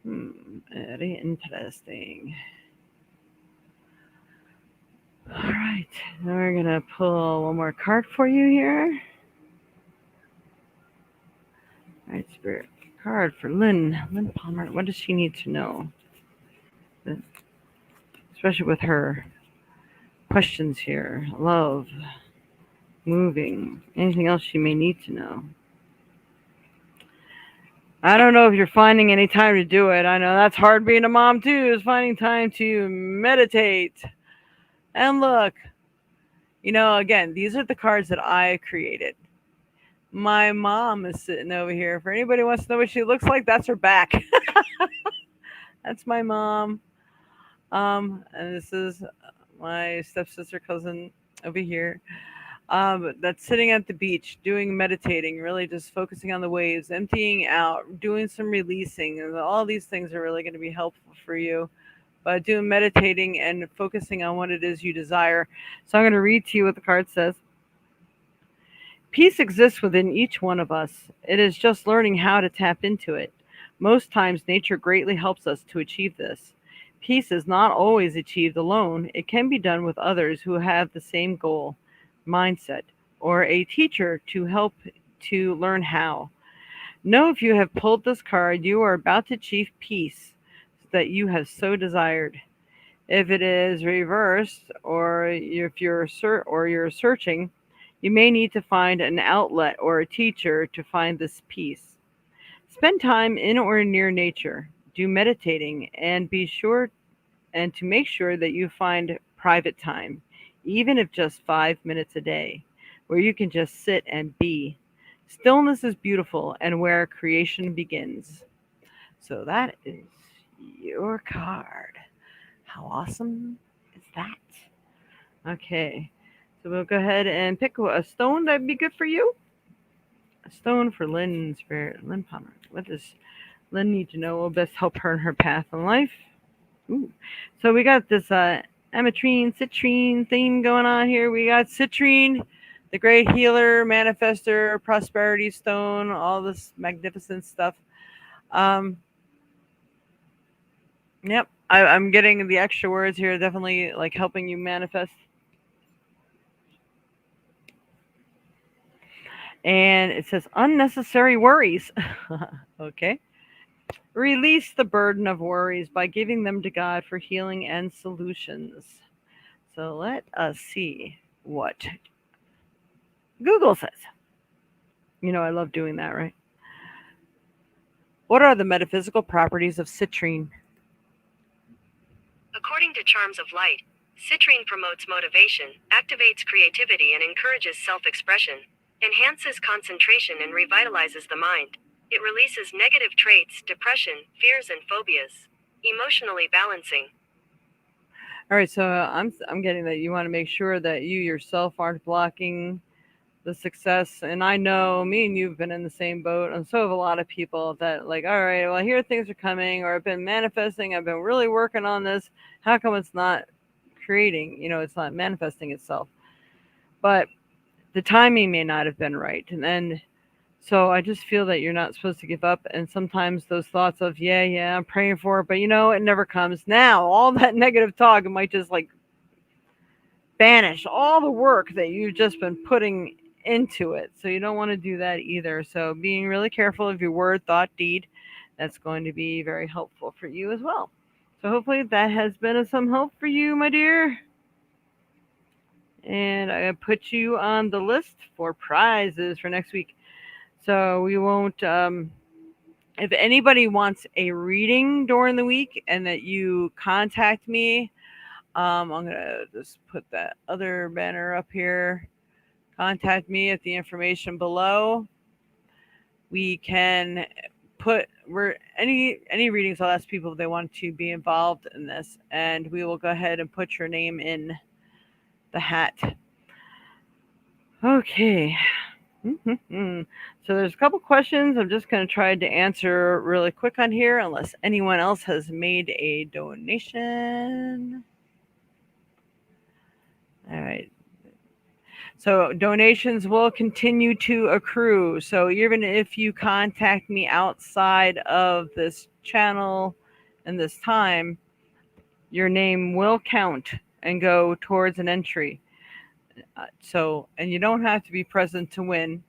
Very interesting. All right, now we're gonna pull one more card for you here. All right, Spirit card for Lynn. Lynn Palmer. What does she need to know? Especially with her questions here. Love, moving. Anything else she may need to know? I don't know if you're finding any time to do it. I know that's hard being a mom too, is finding time to meditate. And look, again, these are the cards that I created. My mom is sitting over here. If anybody wants to know what she looks like, that's her back. That's my mom. And this is my stepsister cousin over here. That's sitting at the beach, doing meditating, really just focusing on the waves, emptying out, doing some releasing, and all these things are really going to be helpful for you. But doing meditating and focusing on what it is you desire. So I'm going to read to you what the card says. Peace exists within each one of us. It is just learning how to tap into it. Most times, nature greatly helps us to achieve this. Peace is not always achieved alone. It can be done with others who have the same goal, mindset, or a teacher to help to learn how. Know if you have pulled this card, you are about to achieve peace that you have so desired. If it is reversed, or if you're searching, you may need to find an outlet or a teacher to find this peace. Spend time in or near nature. Do meditating and be sure and to make sure that you find private time, even if just 5 minutes a day, where you can just sit and be. Stillness is beautiful and where creation begins. So that is your card. How awesome is that? Okay, so we'll go ahead and pick a stone that'd be good for you. A stone for Lynn Spirit. Lynn Palmer. What does Lynn need to know will best help her in her path in life? Ooh. So we got this ametrine, citrine theme going on here. We got citrine, the great healer, manifester, prosperity stone, all this magnificent stuff. Um, yep, I'm getting the extra words here, definitely like helping you manifest. And it says unnecessary worries. Okay. Release the burden of worries by giving them to God for healing and solutions. So let us see what Google says. You know, I love doing that, right? What are the metaphysical properties of citrine? According to Charms of Light, citrine promotes motivation, activates creativity, and encourages self expression, enhances concentration, and revitalizes the mind. It releases negative traits, depression, fears, and phobias. Emotionally balancing. All right, so I'm getting that you want to make sure that you yourself aren't blocking the success. And I know me and you've been in the same boat, and so have a lot of people that like, all right, well, here things are coming, or I've been manifesting, I've been really working on this. How come it's not creating? You know, it's not manifesting itself. But the timing may not have been right, and then so I just feel that you're not supposed to give up. And sometimes those thoughts of, yeah, I'm praying for it, but you know, it never comes. Now, all that negative talk, it might just like banish all the work that you've just been putting into it. So you don't want to do that either. So being really careful of your word, thought, deed, that's going to be very helpful for you as well. So hopefully that has been of some help for you, my dear. And I put you on the list for prizes for next week. So we won't. If anybody wants a reading during the week and that you contact me, I'm gonna just put that other banner up here. Contact me at the information below. We can put we're any readings. I'll ask people if they want to be involved in this, and we will go ahead and put your name in the hat. Okay. So there's a couple questions. I'm just going to try to answer really quick on here, unless anyone else has made a donation. All right. So donations will continue to accrue. So even if you contact me outside of this channel and this time, your name will count and go towards an entry. And you don't have to be present to win.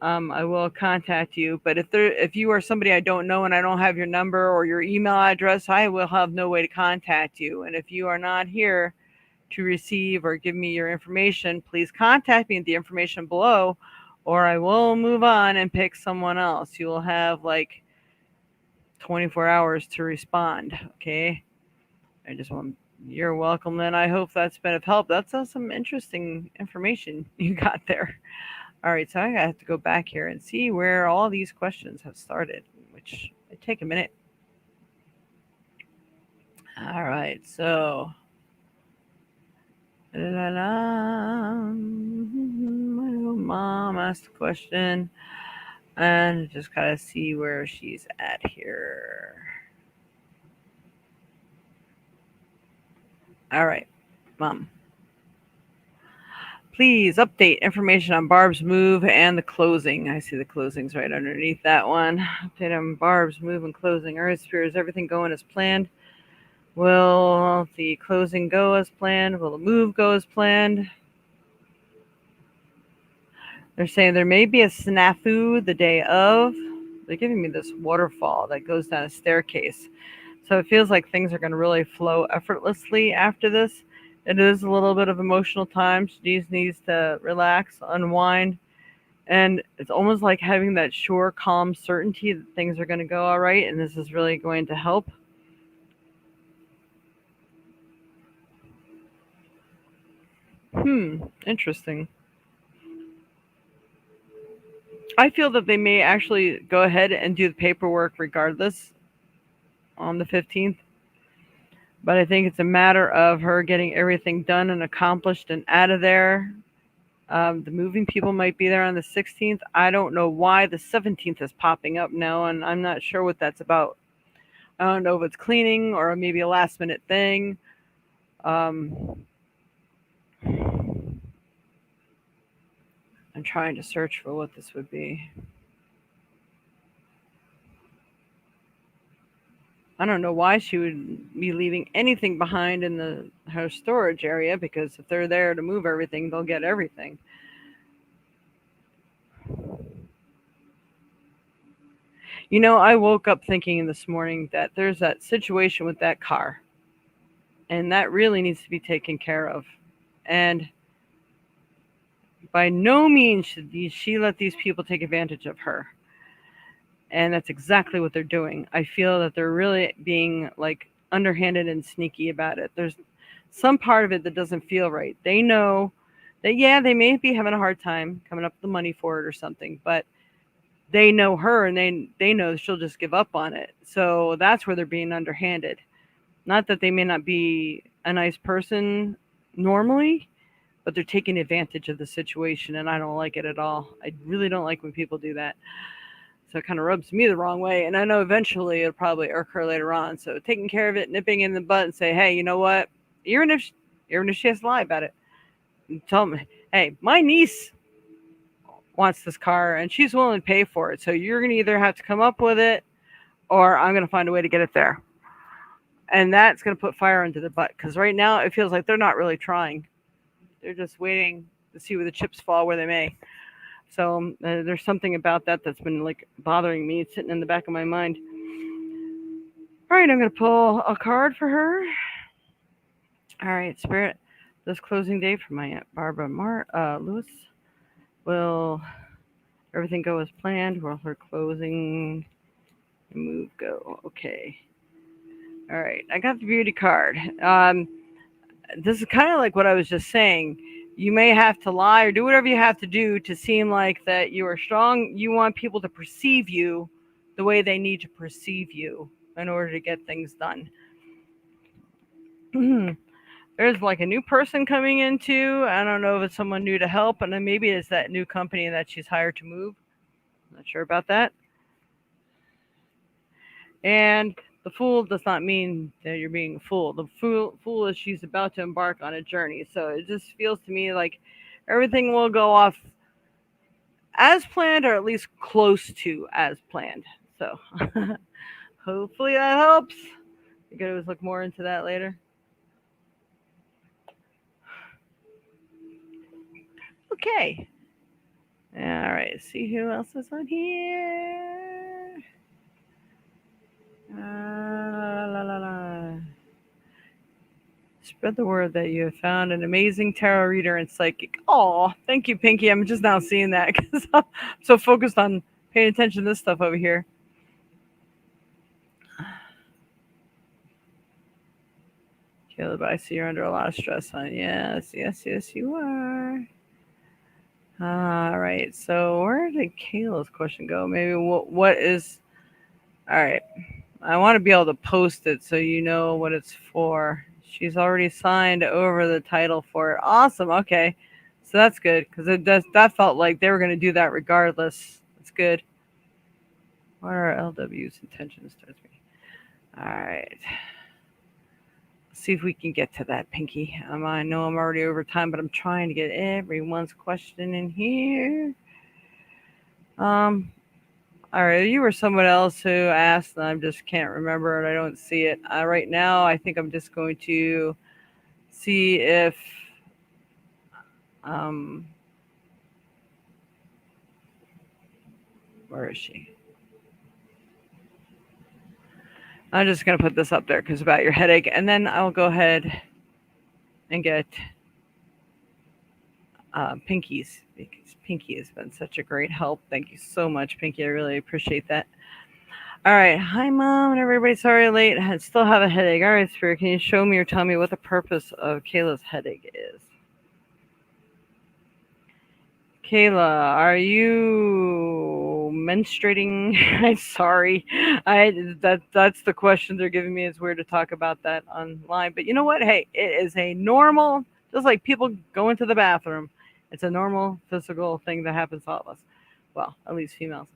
I will contact you. But if you are somebody I don't know and I don't have your number or your email address, I will have no way to contact you. And if you are not here to receive or give me your information, please contact me at the information below, or I will move on and pick someone else. You will have like 24 hours to respond. Okay. You're welcome, then. I hope that's been of help. That's some interesting information you got there. All right, so I have to go back here and see where all these questions have started, which might take a minute. All right, so my mom asked a question, and just kind of see where she's at here. All right, Mom. Please update information on Barb's move and the closing. I see the closings right underneath that one. Update on Barb's move and closing. Earth Spirit, is everything going as planned Will the closing go as planned? Will the move go as planned? They're saying there may be a snafu the day of. They're giving me this waterfall that goes down a staircase. So it feels like things are going to really flow effortlessly after this. It is a little bit of emotional time. She just needs to relax, unwind, and it's almost like having that sure, calm certainty that things are going to go all right, and this is really going to help. Interesting. I feel that they may actually go ahead and do the paperwork regardless on the 15th, but I think it's a matter of her getting everything done and accomplished and out of there. The moving people might be there on the 16th. I don't know why the 17th is popping up now, and I'm not sure what that's about. I don't know if it's cleaning or maybe a last minute thing. Um, I'm trying to search for what this would be. I don't know why she would be leaving anything behind in the her storage area because if they're there to move everything, they'll get everything. You know, I woke up thinking this morning that there's that situation with that car, and that really needs to be taken care of. And by no means should she let these people take advantage of her. And that's exactly what they're doing. I feel that they're really being like underhanded and sneaky about it. There's some part of it that doesn't feel right. They know that yeah, they may be having a hard time coming up with the money for it or something, but they know her and they know she'll just give up on it. So that's where they're being underhanded. Not that they may not be a nice person normally, but they're taking advantage of the situation and I don't like it at all. I really don't like when people do that. So it kind of rubs me the wrong way. And I know eventually it'll probably irk her later on. So taking care of it, nipping in the butt, and say, hey, you know what? Even if even if she has to lie about it, tell them, hey, my niece wants this car and she's willing to pay for it. So you're going to either have to come up with it or I'm going to find a way to get it there. And that's going to put fire under their butt because right now it feels like they're not really trying. They're just waiting to see where the chips fall where they may. So there's something about that that's been like bothering me. It's sitting in the back of my mind. All right, I'm going to pull a card for her. All right, Spirit. This closing day for my Aunt Barbara Lewis. Will everything go as planned? Will her closing move go? Okay. All right, I got the beauty card. This is kind of like what I was just saying. You may have to lie or do whatever you have to do to seem like that you are strong. You want people to perceive you the way they need to perceive you in order to get things done. There's like a new person coming into. I don't know if it's someone new to help, and then maybe it's that new company that she's hired to move. Not sure about that. And the fool does not mean that you're being fooled. The fool is she's about to embark on a journey. So it just feels to me like everything will go off as planned, or at least close to as planned. So hopefully that helps. You can always look more into that later. Okay. All right. See who else is on here. La, la, la. Spread the word that you have found an amazing tarot reader and psychic. Oh, thank you, Pinky. I'm just now seeing that because I'm so focused on paying attention to this stuff over here. Caleb, I see you're under a lot of stress, hon. Yes, yes, yes, you are. All right. So where did Kayla's question go? Maybe what is? All right. I want to be able to post it so you know what it's for. She's already signed over the title for it. Awesome. Okay. So that's good because that felt like they were going to do that regardless. That's good. What are LW's intentions towards me? All right. Let's see if we can get to that, Pinky. I know I'm already over time, but I'm trying to get everyone's question in here. Um, All right, you were someone else who asked, and I just can't remember, and I don't see it right now. I think I'm just going to see if um, where is she? I'm just gonna put this up there because about your headache, and then I'll go ahead and get Pinky's because Pinky has been such a great help. Thank you so much, Pinky. I really appreciate that. All right, hi mom and everybody. Sorry late. I still have a headache. All right, Spirit, can you show me or tell me what the purpose of Kayla's headache is? Kayla, are you menstruating? I'm sorry. That's the question they're giving me. It's weird to talk about that online, but you know what? Hey, it is a normal, just like people go into the bathroom. It's a normal physical thing that happens to all of us. Well, at least females.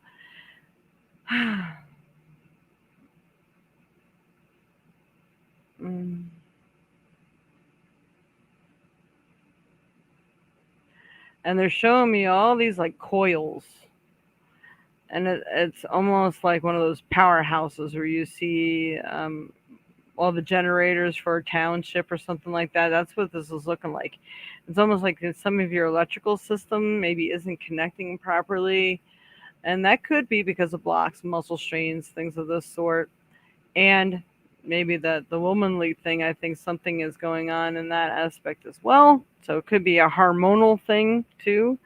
Mm. And they're showing me all these like coils, and it's almost like one of those powerhouses where you see all the generators for a township or something like that. That's what this is looking like. It's almost like some of your electrical system maybe isn't connecting properly, and that could be because of blocks, muscle strains, things of this sort, and maybe the womanly thing. I think something is going on in that aspect as well. So it could be a hormonal thing too.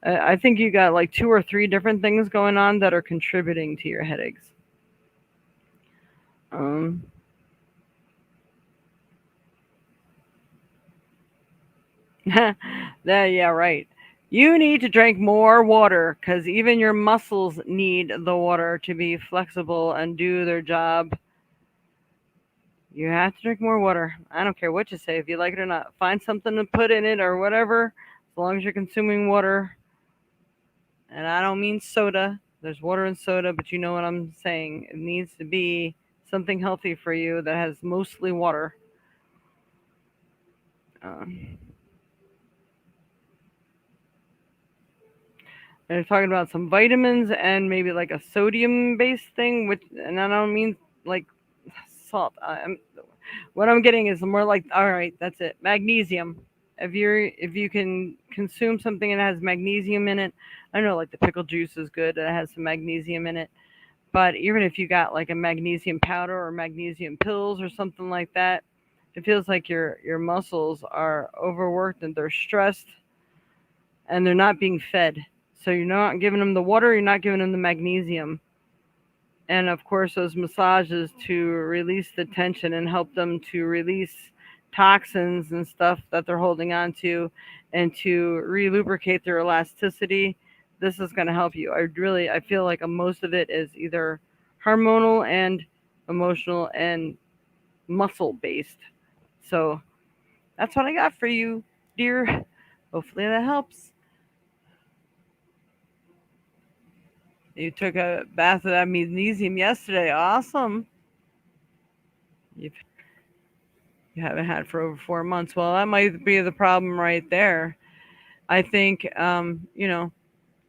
I think you got like two or three different things going on that are contributing to your headaches. Um, yeah, right. You need to drink more water because even your muscles need the water to be flexible and do their job. You have to drink more water. I don't care what you say, if you like it or not. Find something to put in it or whatever, as long as you're consuming water. And I don't mean soda. There's water in soda, but you know what I'm saying. It needs to be something healthy for you that has mostly water. Um, they're talking about some vitamins and maybe like a sodium based thing, which, and I don't mean like salt. What I'm getting is more like, all right, that's it, magnesium. If you can consume something that has magnesium in it, I know like the pickle juice is good. It has some magnesium in it. But even if you got like a magnesium powder or magnesium pills or something like that, it feels like your muscles are overworked and they're stressed and they're not being fed. So you're not giving them the water, you're not giving them the magnesium. And of course, those massages to release the tension and help them to release toxins and stuff that they're holding on to and to relubricate their elasticity. This is going to help you. I feel like most of it is either hormonal and emotional and muscle based. So that's what I got for you, dear. Hopefully that helps. You took a bath of that magnesium yesterday. Awesome. You've, you haven't had for over 4 months. Well, that might be the problem right there. I think,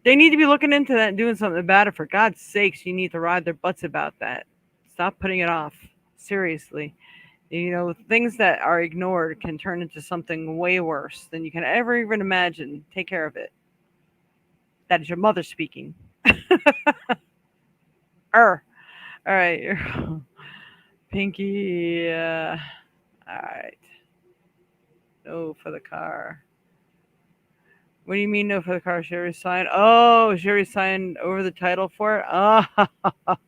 they need to be looking into that and doing something about it. For God's sakes, you need to ride their butts about that. Stop putting it off. Seriously. Things that are ignored can turn into something way worse than you can ever even imagine. Take care of it. That is your mother speaking. Er. All right. Pinky. All right. No for the car. What do you mean no for the car? She already signed. Oh, she already signed over the title for it.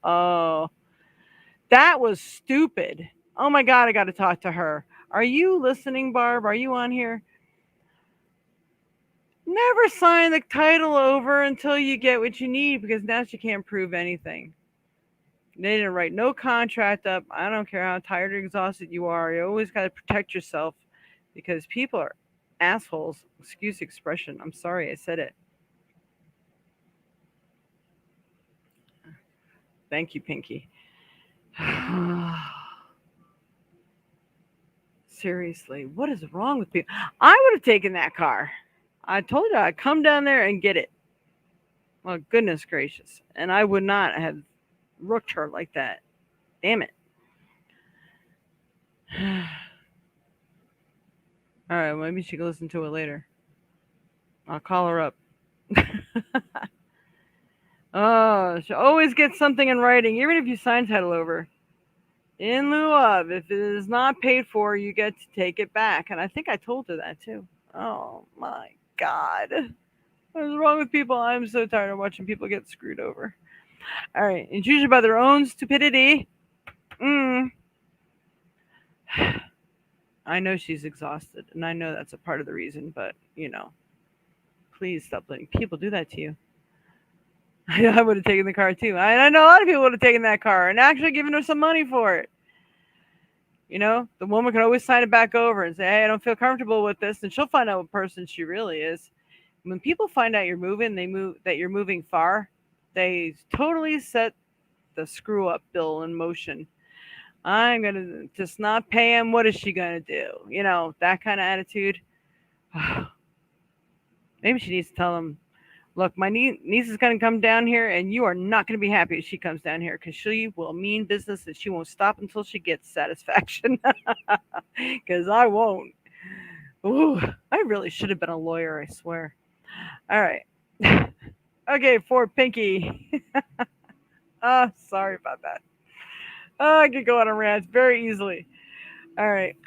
Oh, that was stupid. Oh my God, I got to talk to her. Are you listening, Barb? Are you on here? Never sign the title over until you get what you need because now she can't prove anything. They didn't write no contract up. I don't care how tired or exhausted you are. You always got to protect yourself because people are assholes. Excuse the expression. I'm sorry I said it. Thank you, Pinky. Seriously, what is wrong with people? I would have taken that car. I told you I'd come down there and get it. Well, goodness gracious. And I would not have rooked her like that. Damn it. All right, well, maybe she can listen to it later. I'll call her up. Oh, she always gets something in writing, even if you sign title over. In lieu of, if it is not paid for, you get to take it back. And I think I told her that too. Oh my God. What is wrong with people? I'm so tired of watching people get screwed over. All right. It's usually by their own stupidity. Mm. I know she's exhausted, and I know that's a part of the reason, but, please stop letting people do that to you. I would have taken the car too. I know a lot of people would have taken that car and actually given her some money for it. The woman can always sign it back over and say, "Hey, I don't feel comfortable with this," and she'll find out what person she really is. When people find out you're moving far, they totally set the screw up bill in motion. I'm gonna just not pay him. What is she gonna do? That kind of attitude. Maybe she needs to tell him, "Look, my niece is gonna come down here, and you are not gonna be happy if she comes down here because she will mean business and she won't stop until she gets satisfaction." Because I won't. Ooh, I really should have been a lawyer. I swear. All right. Okay, for Pinky. Oh, sorry about that. Oh, I could go on a rant very easily. All right.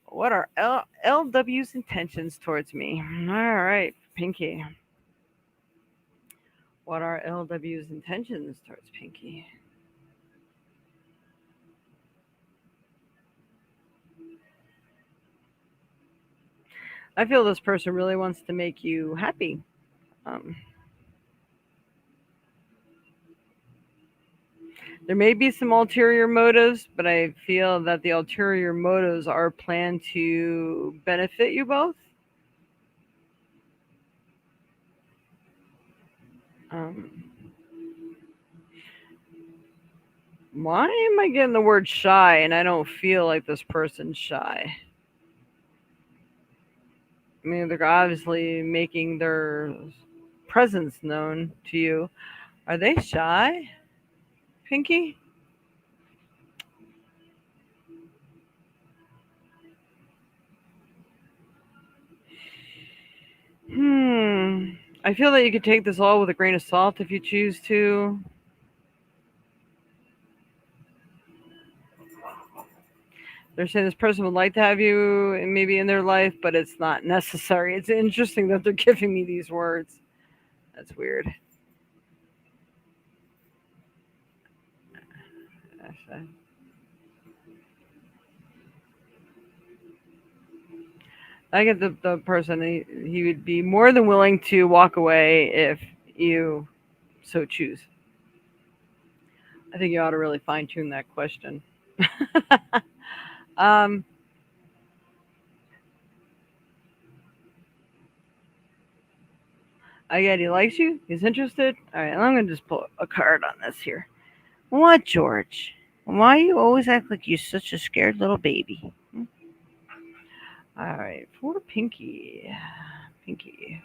What are LW's intentions towards me? All right, Pinky. What are LW's intentions towards Pinky? I feel this person really wants to make you happy. Um, there may be some ulterior motives, but I feel that the ulterior motives are planned to benefit you both. Um, why am I getting the word shy and I don't feel like this person's shy? I mean, they're obviously making their presence known to you. Are they shy, Pinky? Hmm. I feel that you could take this all with a grain of salt if you choose to. They're saying this person would like to have you maybe in their life, but it's not necessary. It's interesting that they're giving me these words. That's weird. I get the person, he would be more than willing to walk away if you so choose. I think you ought to really fine tune that question. um, I get he likes you. He's interested. All right, I'm gonna just pull a card on this here. What, George? Why you always act like you're such a scared little baby? All right, for Pinky. Pinky.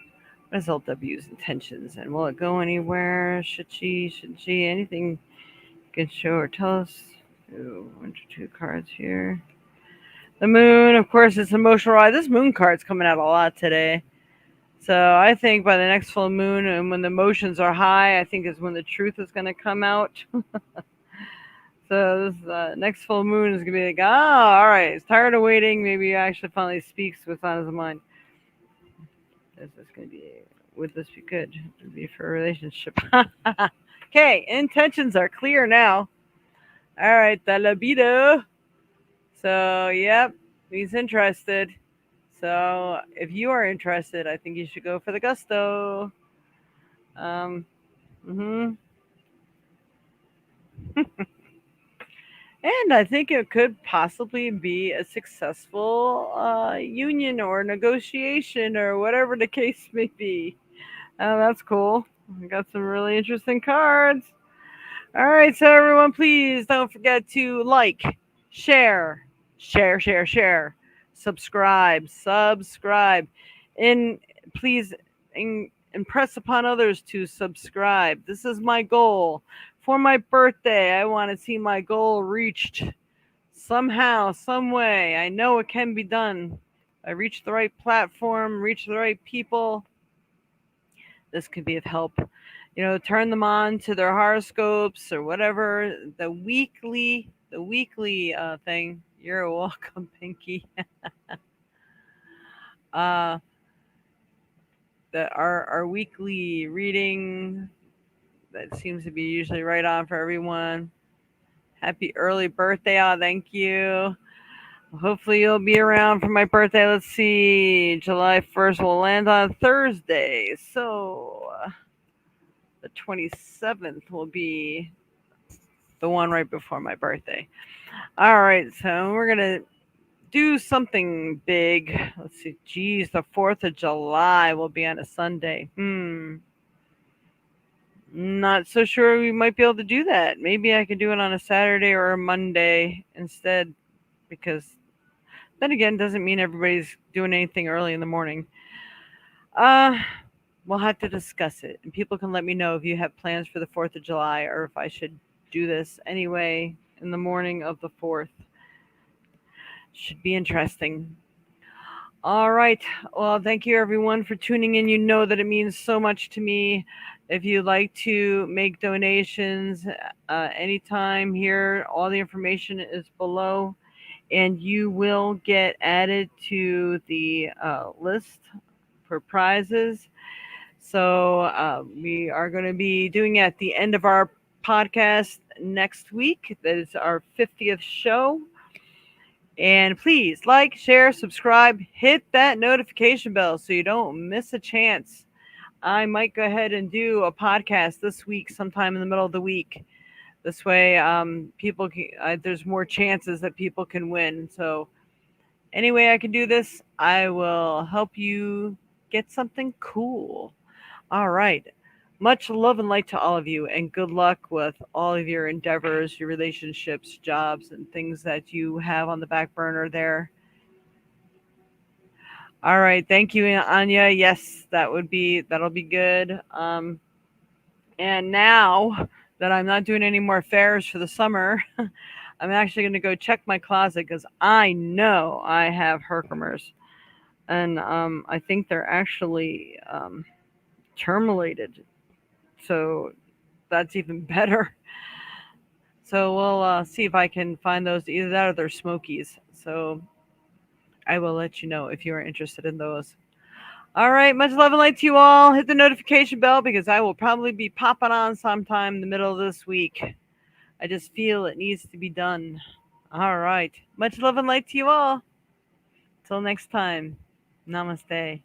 What is LW's intentions and will it go anywhere? Should she? Should she? Anything you can show or tell us? Ooh, one or two cards here. The moon, of course, it's emotional ride. This moon card's coming out a lot today. So I think by the next full moon and when the emotions are high, I think is when the truth is going to come out. So this next full moon is going to be like, all right, he's tired of waiting. Maybe he actually finally speaks what's on his mind. Is this going to be, would this be good? Would it be for a relationship? Okay, intentions are clear now. All right, the libido. So, yep, he's interested. So, if you are interested, I think you should go for the gusto. Um, hmm And I think it could possibly be a successful union or negotiation or whatever the case may be. Oh, that's cool. We got some really interesting cards. All right, so everyone, please don't forget to like, share, subscribe, and please impress upon others to subscribe. This is my goal. For my birthday, I want to see my goal reached somehow, some way. I know it can be done. I reach the right platform, reach the right people. This could be of help. Turn them on to their horoscopes or whatever. The weekly thing. You're welcome, Pinky. uh, our weekly reading that seems to be usually right on for everyone. Happy early birthday! Oh, thank you. Hopefully you'll be around for my birthday. Let's see, July 1st will land on Thursday, so the 27th will be the one right before my birthday. All right, so we're gonna do something big. Let's see. Geez, the 4th of July will be on a Sunday. Not so sure we might be able to do that. Maybe I could do it on a Saturday or a Monday instead, because then again, doesn't mean everybody's doing anything early in the morning. Uh, we'll have to discuss it, and people can let me know if you have plans for the 4th of July or if I should do this anyway in the morning of the 4th. Should be interesting. All right. Well, thank you everyone for tuning in. You know that it means so much to me. If you'd like to make donations anytime here, all the information is below, and you will get added to the list for prizes. So we are going to be doing at the end of our podcast next week. That is our 50th show. And please like, share, subscribe, hit that notification bell so you don't miss a chance. I might go ahead and do a podcast this week, sometime in the middle of the week. This way, there's more chances that people can win. So, any way I can do this, I will help you get something cool. All right. Much love and light to all of you, and good luck with all of your endeavors, your relationships, jobs, and things that you have on the back burner there. All right. Thank you, Anya. Yes, that'll be good. And now that I'm not doing any more fairs for the summer, I'm actually going to go check my closet because I know I have Herkimers. And I think they're actually terminated. So that's even better. So we'll see if I can find those. Either that or they're Smokies. So I will let you know if you are interested in those. All right, much love and light to you all. Hit the notification bell because I will probably be popping on sometime in the middle of this week. I just feel it needs to be done. All right, much love and light to you all. Till next time, namaste.